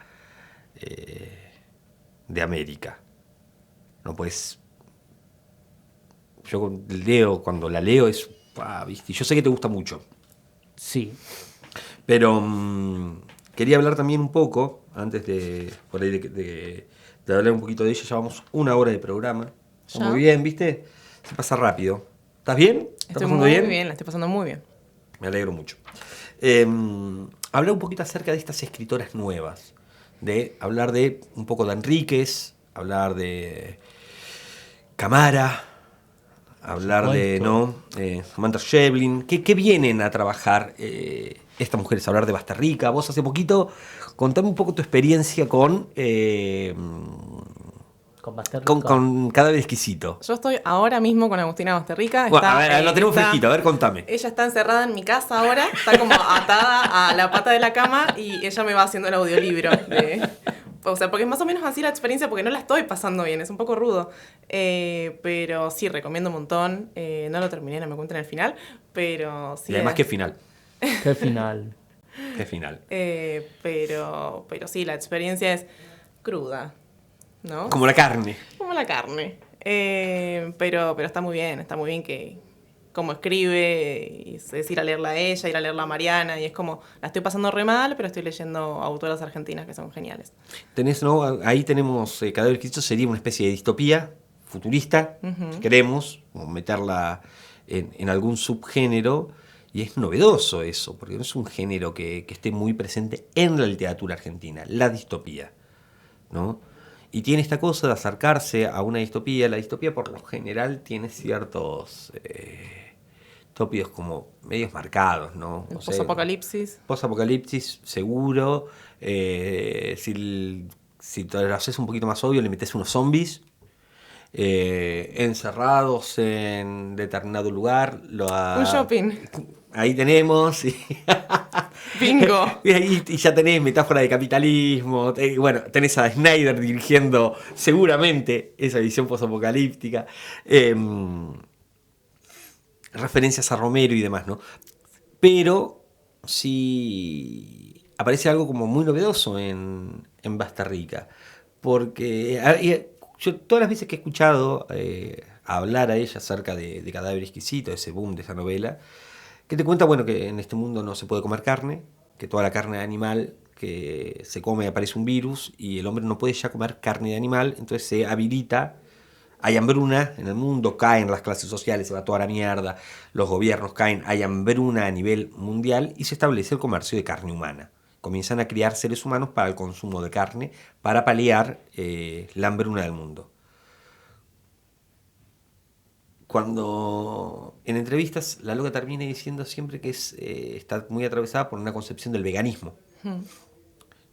de América. No puedes... Yo leo, cuando la leo es... ¿viste? Yo sé que te gusta mucho. Sí. Pero quería hablar también un poco, antes de hablar un poquito de ella. Llevamos 1 hora de programa. Está muy bien, ¿viste? Se pasa rápido. ¿Estás bien? Estoy muy bien, la estoy pasando muy bien. Me alegro mucho. Hablar un poquito acerca de estas escritoras nuevas. Hablar de un poco de Enríquez, hablar de Camara, hablar de Samantha Schweblin. ¿Qué vienen a trabajar estas mujeres? Hablar de Basterrica. Vos hace poquito, contame un poco tu experiencia con Cadáver Exquisito. Yo estoy ahora mismo con Agustina Basterrica. Bueno, a ver, lo tenemos fresquito, a ver, contame. Ella está encerrada en mi casa ahora, está como atada a la pata de la cama y ella me va haciendo el audiolibro. O sea, porque es más o menos así la experiencia, porque no la estoy pasando bien, es un poco rudo. Pero sí, recomiendo un montón. No lo terminé, no me cuenten el final, pero sí. Y además, ¿qué final? ¿Qué final? ¿Qué final? Pero sí, la experiencia es cruda, ¿no? Como la carne. Como la carne. Pero está muy bien que como escribe, y es ir a leerla a ella, ir a leerla a Mariana, y es como, la estoy pasando re mal, pero estoy leyendo autoras argentinas que son geniales. Ahí tenemos Cadáver Exquisito, sería una especie de distopía futurista, si queremos, o meterla en algún subgénero, y es novedoso eso, porque no es un género que esté muy presente en la literatura argentina, la distopía, ¿no? Y tiene esta cosa de acercarse a una distopía. La distopía por lo general tiene ciertos tópicos como medios marcados, ¿no? Post-apocalipsis. Post-apocalipsis, seguro. Si te lo haces un poquito más obvio, le metes unos zombies encerrados en determinado lugar. Un shopping. Ahí tenemos. Bingo. Y ya tenés metáfora de capitalismo. Bueno, tenés a Snyder dirigiendo seguramente esa visión posapocalíptica. Referencias a Romero y demás, ¿no? Pero sí aparece algo como muy novedoso en Basterrica. Porque yo todas las veces que he escuchado hablar a ella acerca de Cadáver Exquisito, ese boom de esa novela, que te cuenta, bueno, que en este mundo no se puede comer carne, que toda la carne animal que se come aparece un virus y el hombre no puede ya comer carne de animal, entonces se habilita, hay hambruna en el mundo, caen las clases sociales, se va toda la mierda, los gobiernos caen, hay hambruna a nivel mundial y se establece el comercio de carne humana. Comienzan a criar seres humanos para el consumo de carne, para paliar la hambruna del mundo. Cuando en entrevistas la loca termina diciendo siempre que está muy atravesada por una concepción del veganismo,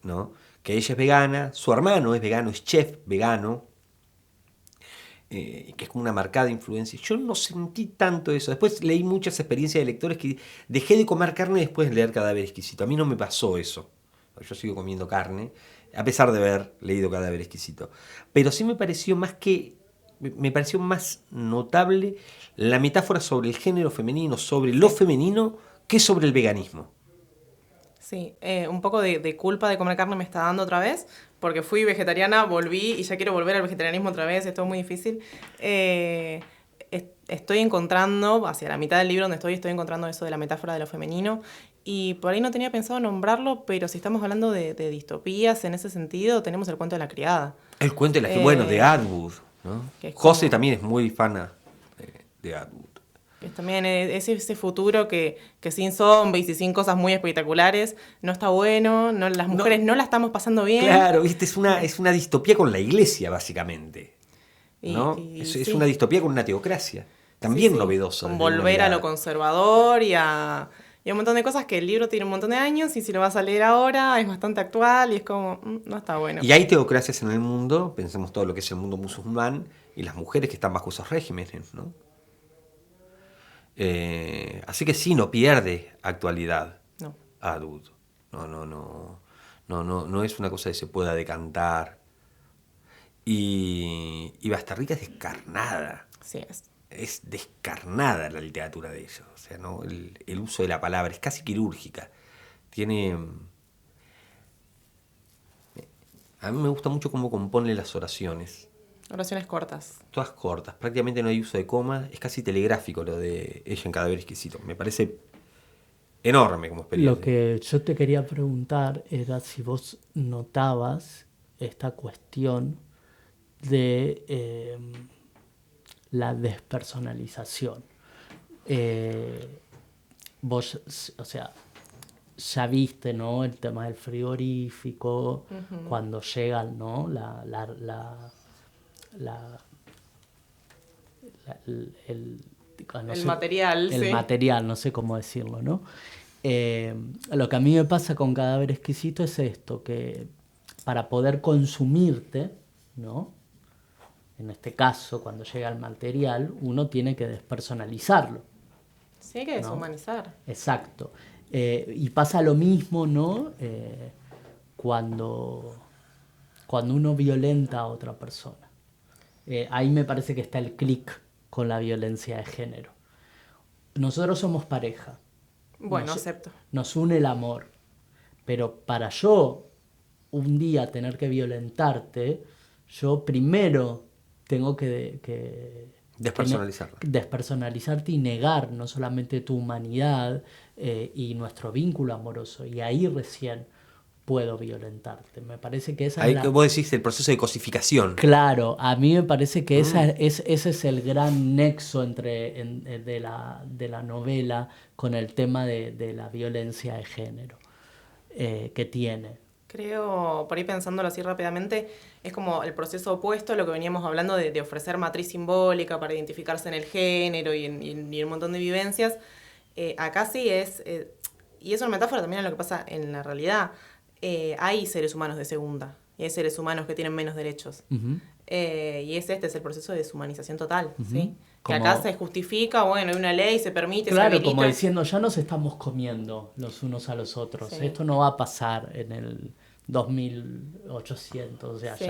¿no? Que ella es vegana, su hermano es vegano, es chef vegano, que es como una marcada influencia. Yo no sentí tanto eso. Después leí muchas experiencias de lectores que dejé de comer carne después de leer Cadáver Exquisito. A mí no me pasó eso. Yo sigo comiendo carne, a pesar de haber leído Cadáver Exquisito. Pero sí me pareció más notable la metáfora sobre el género femenino, sobre lo femenino, que sobre el veganismo. Sí, un poco de culpa de comer carne me está dando otra vez, porque fui vegetariana, volví y ya quiero volver al vegetarianismo otra vez, es todo muy difícil. estoy encontrando, hacia la mitad del libro donde estoy encontrando eso de la metáfora de lo femenino. Y por ahí no tenía pensado nombrarlo, pero si estamos hablando de distopías en ese sentido, tenemos el cuento de la criada. El cuento de bueno, de Atwood, ¿no? José también es muy fana de Atwood. Que también es ese futuro que sin zombies y sin cosas muy espectaculares no está bueno, las mujeres no la estamos pasando bien. Claro, ¿viste? Es una distopía con la iglesia, básicamente. ¿No? Es una distopía con una teocracia. También novedosa. Con volver a lo conservador y a un montón de cosas que el libro tiene un montón de años y si lo vas a leer ahora es bastante actual y es como, no está bueno. Y hay teocracias en el mundo, pensemos todo lo que es el mundo musulmán y las mujeres que están bajo esos regímenes, ¿no? Así que sí, no pierde actualidad. No. Atwood. No es una cosa que se pueda decantar. Y Basta Rica es descarnada. Sí es. Es descarnada la literatura de ellos. O sea, ¿no? El uso de la palabra es casi quirúrgica. A mí me gusta mucho cómo compone las oraciones. Oraciones cortas. Todas cortas, prácticamente no hay uso de coma. Es casi telegráfico lo de ella en Cadáver Exquisito. Me parece enorme como experiencia. Lo que yo te quería preguntar era si vos notabas esta cuestión de la despersonalización. Vos, o sea, ya viste, ¿no? El tema del frigorífico, cuando llegan, ¿no? El material, el material, no sé cómo decirlo, ¿no? Lo que a mí me pasa con Cadáver Exquisito es esto, que para poder consumirte, ¿no? En este caso, cuando llega el material, uno tiene que despersonalizarlo. Sí, hay que deshumanizar. ¿No? Exacto. Y pasa lo mismo, ¿no? Cuando uno violenta a otra persona. Ahí me parece que está el clic con la violencia de género. Nosotros somos pareja. Bueno, acepto. Nos une el amor. Pero para yo un día tener que violentarte, yo primero tengo que despersonalizarte y negar no solamente tu humanidad y nuestro vínculo amoroso. Y ahí recién puedo violentarte. Me parece que esa ahí que vos decís el proceso de cosificación. Claro, a mí me parece que ese es el gran nexo de la novela con el tema de la violencia de género que tiene. Creo, por ahí pensándolo así rápidamente, es como el proceso opuesto a lo que veníamos hablando de ofrecer matriz simbólica para identificarse en el género y en un montón de vivencias. Acá sí es, y es una metáfora también a lo que pasa en la realidad. Hay seres humanos de segunda y hay seres humanos que tienen menos derechos. Uh-huh. Y es el proceso de deshumanización total, Uh-huh. ¿sí? Que Como... acá se justifica, bueno, hay una ley, se permite, claro, se habilita. como diciendo, ya nos estamos comiendo los unos a los otros. Sí. Esto no va a pasar en el 2800, o sea, sí.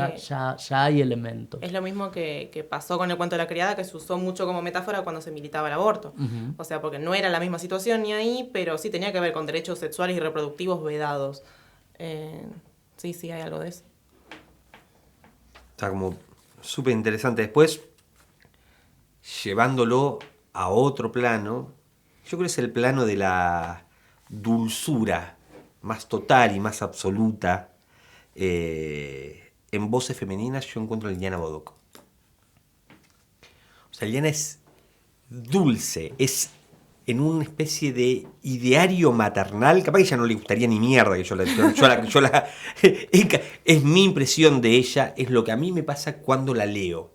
ya hay elementos. Es lo mismo que pasó con el cuento de la criada, que se usó mucho como metáfora cuando se militaba el aborto. Uh-huh. O sea, porque no era la misma situación ni ahí, pero sí tenía que ver con derechos sexuales y reproductivos vedados. Sí, hay algo de eso. Está como súper interesante. Después, llevándolo a otro plano, yo creo que es el plano de la dulzura más total y más absoluta. En voces femeninas yo encuentro a Liliana Bodoc. O sea, Liliana es dulce, es en una especie de ideario maternal. Capaz que a ella no le gustaría ni mierda que yo la es mi impresión de ella, es lo que a mí me pasa cuando la leo.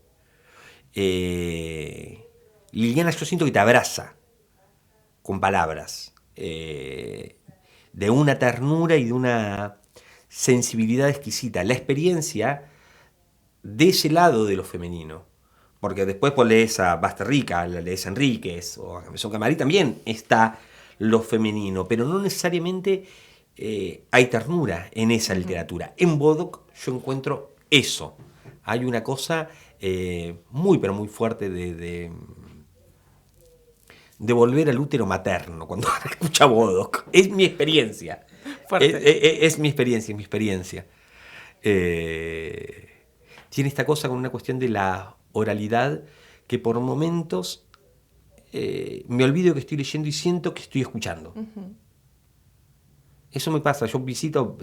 Liliana, yo siento que te abraza con palabras, de una ternura y de una sensibilidad exquisita. La experiencia de ese lado de lo femenino, porque después vos lees a Basta Rica, la lees a Enríquez o a Cabezón Camarí, también está lo femenino, pero no necesariamente hay ternura en esa literatura. En Bodoc yo encuentro eso. Hay una cosa muy, pero muy fuerte de volver al útero materno cuando escucha Bodoc. Es mi experiencia. Es mi experiencia. Tiene esta cosa con una cuestión de la oralidad que por momentos me olvido que estoy leyendo y siento que estoy escuchando. Eso me pasa, yo visito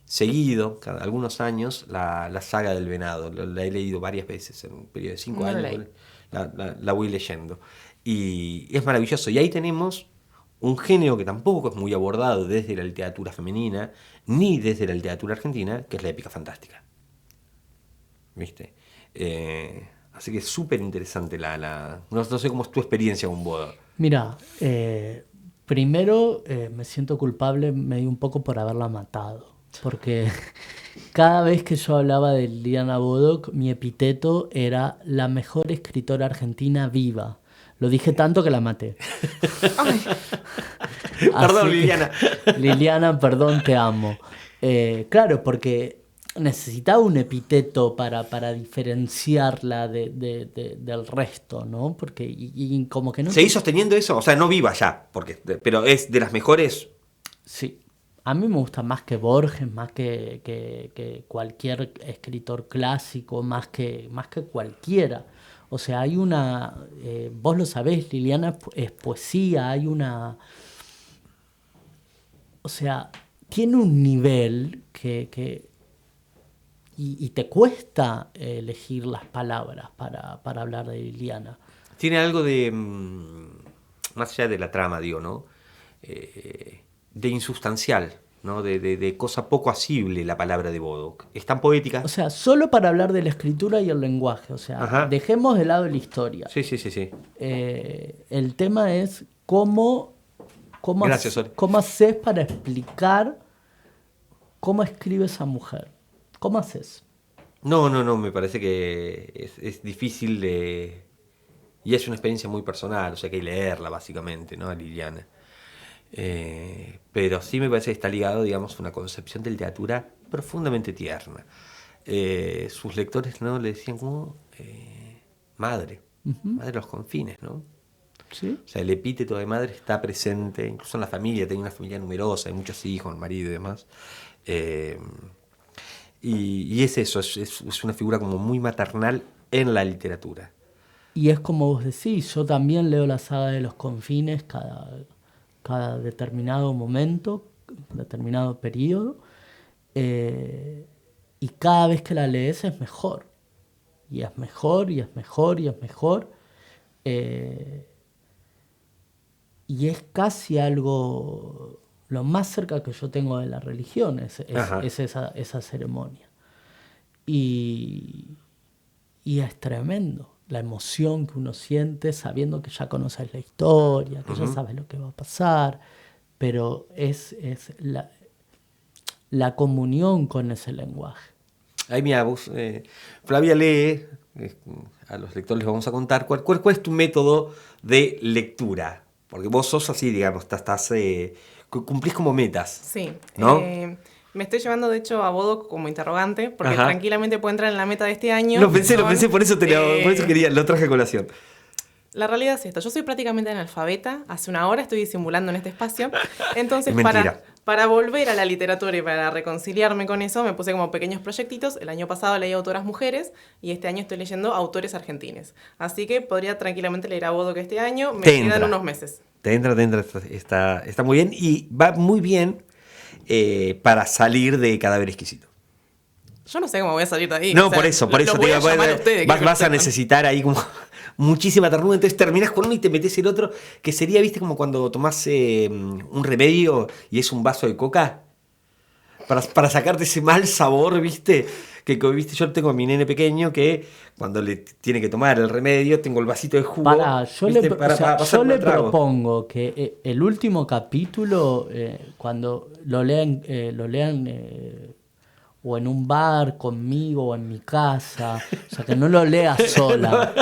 seguido, cada algunos años, la saga del venado. La he leído varias veces en un periodo de 5 No la años. leí. La voy leyendo. Y es maravilloso. Y ahí tenemos un género que tampoco es muy abordado desde la literatura femenina, ni desde la literatura argentina, que es la épica fantástica. ¿Viste? Así que es súper interesante no sé cómo es tu experiencia con Bodo. Mira, primero me siento culpable medio un poco por haberla matado, porque cada vez que yo hablaba de Liliana Bodoc, mi epíteto era la mejor escritora argentina viva. Lo dije tanto que la maté. Perdón, Así que, Liliana. Liliana, perdón, te amo. Claro, porque necesitaba un epíteto para diferenciarla del resto, ¿no? Porque y como que no... ¿Seguís sosteniendo eso? O sea, no viva ya, pero es de las mejores. Sí. A mí me gusta más que Borges, más que cualquier escritor clásico, más que cualquiera. O sea, hay una... vos lo sabés, Liliana es poesía, hay una... O sea, tiene un nivel y te cuesta elegir las palabras para hablar de Liliana. Tiene algo de... más allá de la trama, digo, ¿no? De insustancial, ¿no? De cosa poco asible la palabra de Bodoc. Es tan poética. O sea, solo para hablar de la escritura y el lenguaje. O sea, Ajá. dejemos de lado la historia. Sí. El tema es cómo Gracias, Sol. haces para explicar cómo escribe esa mujer. ¿Cómo haces? No, me parece que es difícil de... Y es una experiencia muy personal, o sea que hay que leerla básicamente, ¿no? A Liliana. Pero sí me parece que está ligado, digamos, a una concepción de literatura profundamente tierna. Sus lectores, ¿no? Le decían como madre, madre de los confines, ¿no? ¿Sí? O sea, el epíteto de madre está presente, incluso en la familia, tenía una familia numerosa, hay muchos hijos, marido y demás. Y es eso, es una figura como muy maternal en la literatura. Y es como vos decís, yo también leo la saga de los confines cada determinado momento, determinado periodo, y cada vez que la lees es mejor. Y es mejor, y es mejor, y es mejor. Y es casi algo, lo más cerca que yo tengo de la religión es esa ceremonia. Y es tremendo la emoción que uno siente sabiendo que ya conoces la historia, que ya sabes lo que va a pasar, pero es la comunión con ese lenguaje. Ahí mira, vos, Flavia lee, a los lectores les vamos a contar, ¿cuál es tu método de lectura? Porque vos sos así, digamos, cumplís como metas. Sí. ¿No? Me estoy llevando, de hecho, a Bodoc como interrogante, porque Ajá. tranquilamente puede entrar en la meta de este año. Lo pensé, por eso quería, lo traje a colación. La realidad es esta, yo soy prácticamente analfabeta, hace una hora estoy disimulando en este espacio, entonces Es mentira. para volver a la literatura y para reconciliarme con eso me puse como pequeños proyectitos. El año pasado leí autoras mujeres y este año estoy leyendo autores argentines, así que podría tranquilamente leer a Bodoc este año, me quedan unos meses. Te entra, está muy bien y va muy bien para salir de Cadáver Exquisito. Yo no sé cómo voy a salir de ahí. No, o sea, por eso los te voy digo, a llamar a ustedes, vas a necesitar ahí como muchísima ternura, entonces terminás con uno y te metes el otro, que sería, viste, como cuando tomás un remedio y es un vaso de coca, para sacarte ese mal sabor, viste, viste, yo tengo a mi nene pequeño que cuando le tiene que tomar el remedio, tengo el vasito de jugo. Yo le propongo que el último capítulo, cuando lo lean o en un bar conmigo o en mi casa, o sea, que no lo lea sola.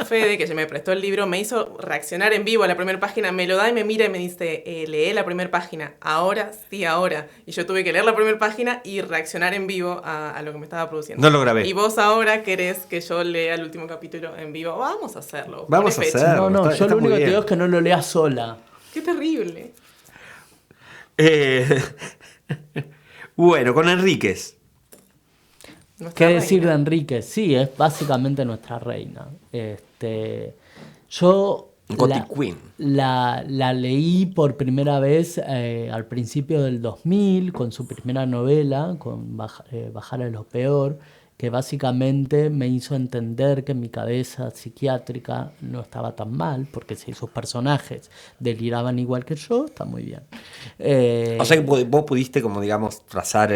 Fede, que ya me prestó el libro, me hizo reaccionar en vivo a la primera página, me lo da y me mira y me dice, lee la primera página, ahora, sí, ahora. Y yo tuve que leer la primera página y reaccionar en vivo a lo que me estaba produciendo. No lo grabé. Y vos ahora querés que yo lea el último capítulo en vivo. Vamos a hacerlo. Vamos a hacerlo. No, yo lo único que te digo es que no lo lea sola. Qué terrible. Bueno, con Enríquez. ¿Qué decir de Enríquez? Sí, es básicamente nuestra reina. Yo Gothic Queen. la leí por primera vez al principio del 2000 con su primera novela, con Bajar a lo peor, que básicamente me hizo entender que mi cabeza psiquiátrica no estaba tan mal, porque si sus personajes deliraban igual que yo, está muy bien. O sea que vos pudiste, como digamos, trazar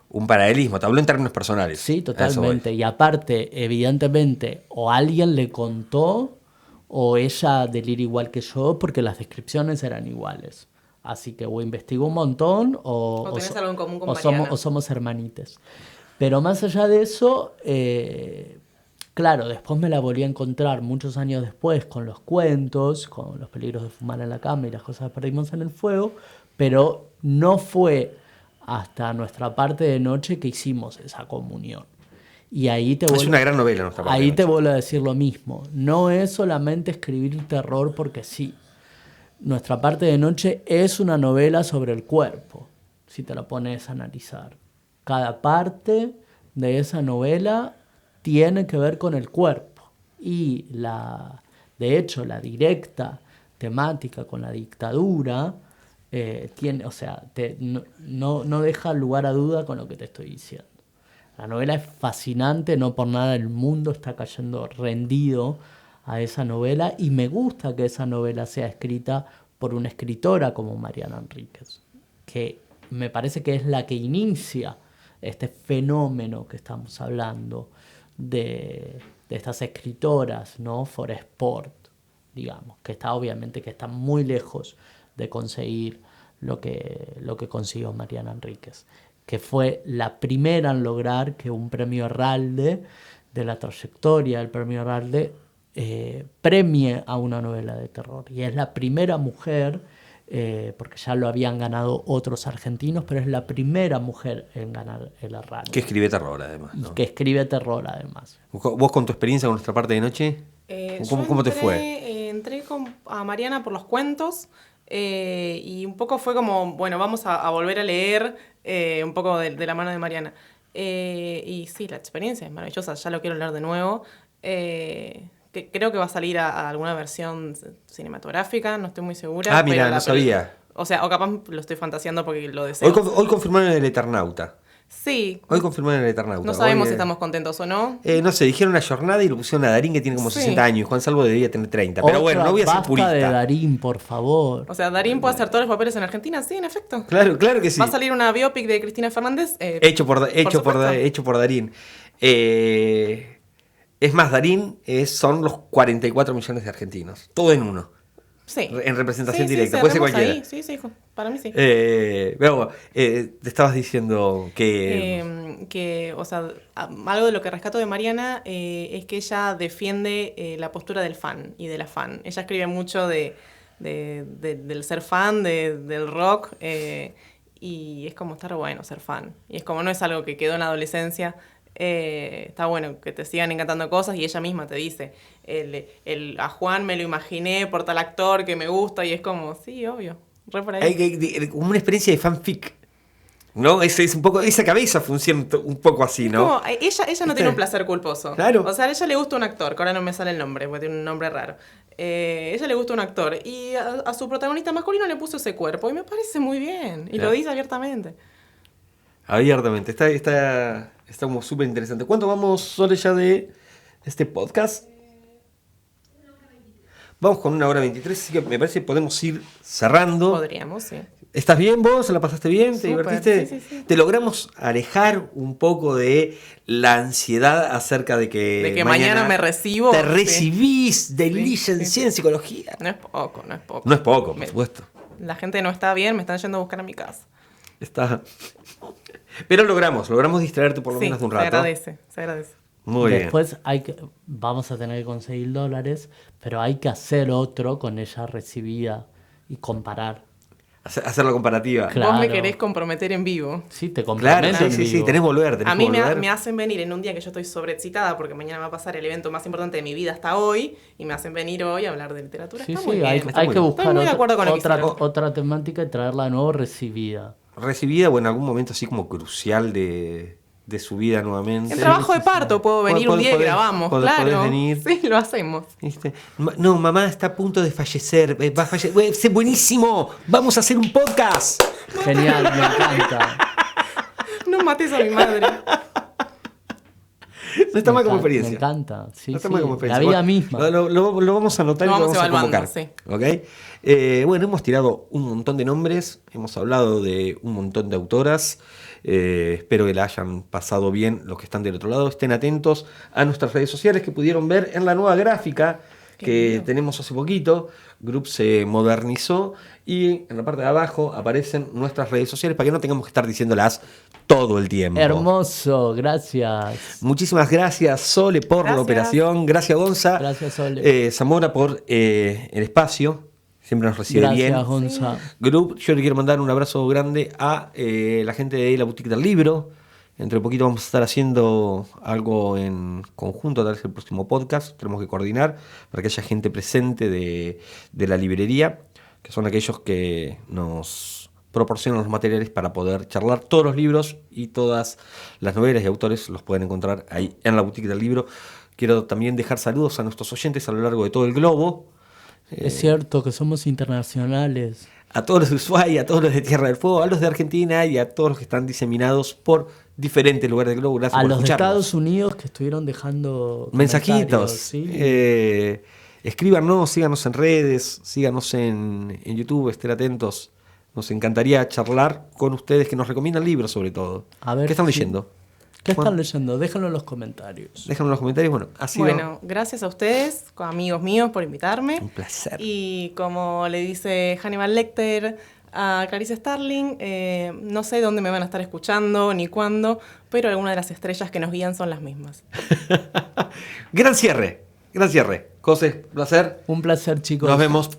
un paralelismo. Te habló en términos personales. Sí, A eso totalmente. voy. Y aparte, evidentemente, o alguien le contó o ella delira igual que yo porque las descripciones eran iguales. Así que o investigo un montón O tenés algo en común con somos, Mariana. o somos hermanites. Pero más allá de eso, claro, después me la volví a encontrar muchos años después con los cuentos, con los peligros de fumar en la cama y las cosas que perdimos en el fuego, pero no fue hasta nuestra parte de noche que hicimos esa comunión. Y ahí te Es vuelvo, una gran novela nuestra parte ahí de te noche. vuelvo a decir lo mismo. No es solamente escribir terror porque sí. Nuestra parte de noche es una novela sobre el cuerpo, si te la pones a analizar. Cada parte de esa novela tiene que ver con el cuerpo. Y de hecho, la directa temática con la dictadura tiene, o sea, no deja lugar a duda con lo que te estoy diciendo. La novela es fascinante, no por nada el mundo está cayendo rendido a esa novela y me gusta que esa novela sea escrita por una escritora como Mariana Enríquez, que me parece que es la que inicia este fenómeno que estamos hablando de estas escritoras, ¿no? For Sport, digamos, que obviamente que está muy lejos de conseguir lo que consiguió Mariana Enríquez, que fue la primera en lograr que un premio Herralde, de la trayectoria del premio Herralde, premie a una novela de terror. Y es la primera mujer, porque ya lo habían ganado otros argentinos, pero es la primera mujer en ganar el Herralde. Que escribe terror, además, ¿no? Que escribe terror, además. ¿Vos con tu experiencia con nuestra parte de noche? ¿Cómo te fue? Entré a Mariana por los cuentos y un poco fue como, bueno, vamos a volver a leer un poco de la mano de Mariana. Y sí, la experiencia es maravillosa, ya lo quiero leer de nuevo. Que creo que va a salir a alguna versión cinematográfica, no estoy muy segura. Ah, mira, pero no sabía. O sea, o capaz lo estoy fantaseando porque lo deseo. Hoy confirmaron el Eternauta. Sí. Hoy confirmaron el Eternauta. No sabemos Hoy, si estamos contentos o no. No sé, dijeron una jornada y lo pusieron a Darín que tiene como Sí. 60 años. Juan Salvo debería tener 30. Pero bueno, no voy a ser Basta purista. de Darín, por favor. O sea, Darín puede hacer todos los papeles en Argentina, sí, en efecto. Claro que sí. Va a salir una biopic de Cristina Fernández. Hecho por Darín. Es más, Darín son los 44 millones de argentinos. Todo en uno. Sí. En representación Sí, directa. sí, Puede ser cerremos cualquiera. ahí. Sí, sí, hijo. Para mí sí. Pero te estabas diciendo que... Que, o sea, algo de lo que rescato de Mariana es que ella defiende la postura del fan y de la fan. Ella escribe mucho del ser fan, del rock, y es como estar bueno ser fan. Y es como no es algo que quedó en la adolescencia. Está bueno que te sigan encantando cosas y ella misma te dice, a Juan me lo imaginé por tal actor que me gusta y es como, sí, obvio, re por ahí. Como una experiencia de fanfic. ¿No? Es un poco, esa cabeza funciona un poco así, ¿no? Como, ella no tiene un placer culposo. Claro. O sea, a ella le gusta un actor, que ahora no me sale el nombre, porque tiene un nombre raro. Ella le gusta un actor y a su protagonista masculino le puso ese cuerpo y me parece muy bien. Y Claro. lo dice abiertamente. Abiertamente. Está como súper interesante. ¿Cuánto vamos, Sole, ya de este podcast? Vamos con 1 hora 23, así que me parece que podemos ir cerrando. Podríamos, sí. ¿Estás bien vos? ¿La pasaste bien? ¿Te Súper, divertiste? sí, sí, sí. ¿Te logramos alejar un poco de la ansiedad acerca de que, De que mañana me recibo? Te Sí. recibís de Sí, licenciada sí. en psicología. No es poco, no es poco. No es poco, por supuesto. La gente no está bien, me están yendo a buscar a mi casa. Está... Pero logramos distraerte por lo Sí, menos de un se rato. agradece, se agradece. Muy bien. Después vamos a tener que conseguir dólares, pero hay que hacer otro con ella recibida y comparar. Hacer la comparativa. Claro. Vos me querés comprometer en vivo. Sí, te Claro, comprometo sí, en sí, vivo. tenés que volver. A mí volver. me hacen venir en un día que yo estoy sobreexcitada porque mañana va a pasar el evento más importante de mi vida hasta hoy y me hacen venir hoy a hablar de literatura. Sí, Está sí, muy bien. hay está que muy bien. buscar Estoy muy de acuerdo con lo que otra, hicieron. otra temática y traerla de nuevo recibida. Recibida, o en algún momento así como crucial de de su vida nuevamente. En trabajo de parto puedo venir un día y grabamos, podés claro. venir. Sí, lo hacemos. ¿Viste? No, mamá está a punto de fallecer. Va a fallecer. ¡Es buenísimo! ¡Vamos a hacer un podcast! Genial, me encanta. No mates a mi madre. No está mal como experiencia. Me encanta. Sí, No está sí, mal como experiencia. la vida Bueno, misma. Lo vamos a anotar Lo y lo vamos vamos a evaluando, convocar. sí. ¿Ok? Bueno, hemos tirado un montón de nombres, hemos hablado de un montón de autoras. Espero que la hayan pasado bien los que están del otro lado. Estén atentos a nuestras redes sociales que pudieron ver en la nueva gráfica que tenemos hace poquito. Group se modernizó y en la parte de abajo aparecen nuestras redes sociales para que no tengamos que estar diciéndolas todo el tiempo. Hermoso, gracias. Muchísimas gracias, Sole, por la Gracias. operación. Gracias, Gonza. Gracias, Sole. Zamora, por el espacio. Siempre nos recibe bien. Gracias, Gonza. Group, yo le quiero mandar un abrazo grande a la gente de la Boutique del Libro. Entre poquito vamos a estar haciendo algo en conjunto, tal vez el próximo podcast. Tenemos que coordinar para que haya gente presente de la librería, que son aquellos que nos proporcionan los materiales para poder charlar. Todos los libros y todas las novelas y autores los pueden encontrar ahí en la Boutique del Libro. Quiero también dejar saludos a nuestros oyentes a lo largo de todo el globo. Es cierto que somos internacionales. A todos los de Ushuaia, a todos los de Tierra del Fuego, a los de Argentina y a todos los que están diseminados por diferentes lugares del globo. Gracias A por los de escucharnos. Estados Unidos que estuvieron dejando Mensajitos. comentarios, ¿sí? Escríbanos, síganos en redes, síganos en YouTube, estén atentos. Nos encantaría charlar con ustedes que nos recomiendan libros sobre todo. A ver ¿Qué están si- leyendo? ¿Qué Juan, están leyendo? Déjenlo en los comentarios. Déjanos en los comentarios. Bueno, ha sido Bueno, gracias a ustedes, amigos míos, por invitarme. un placer. Y como le dice Hannibal Lecter a Clarice Starling, no sé dónde me van a estar escuchando ni cuándo, pero algunas de las estrellas que nos guían son las mismas. Gran cierre. José, placer. Un placer, chicos. Nos vemos.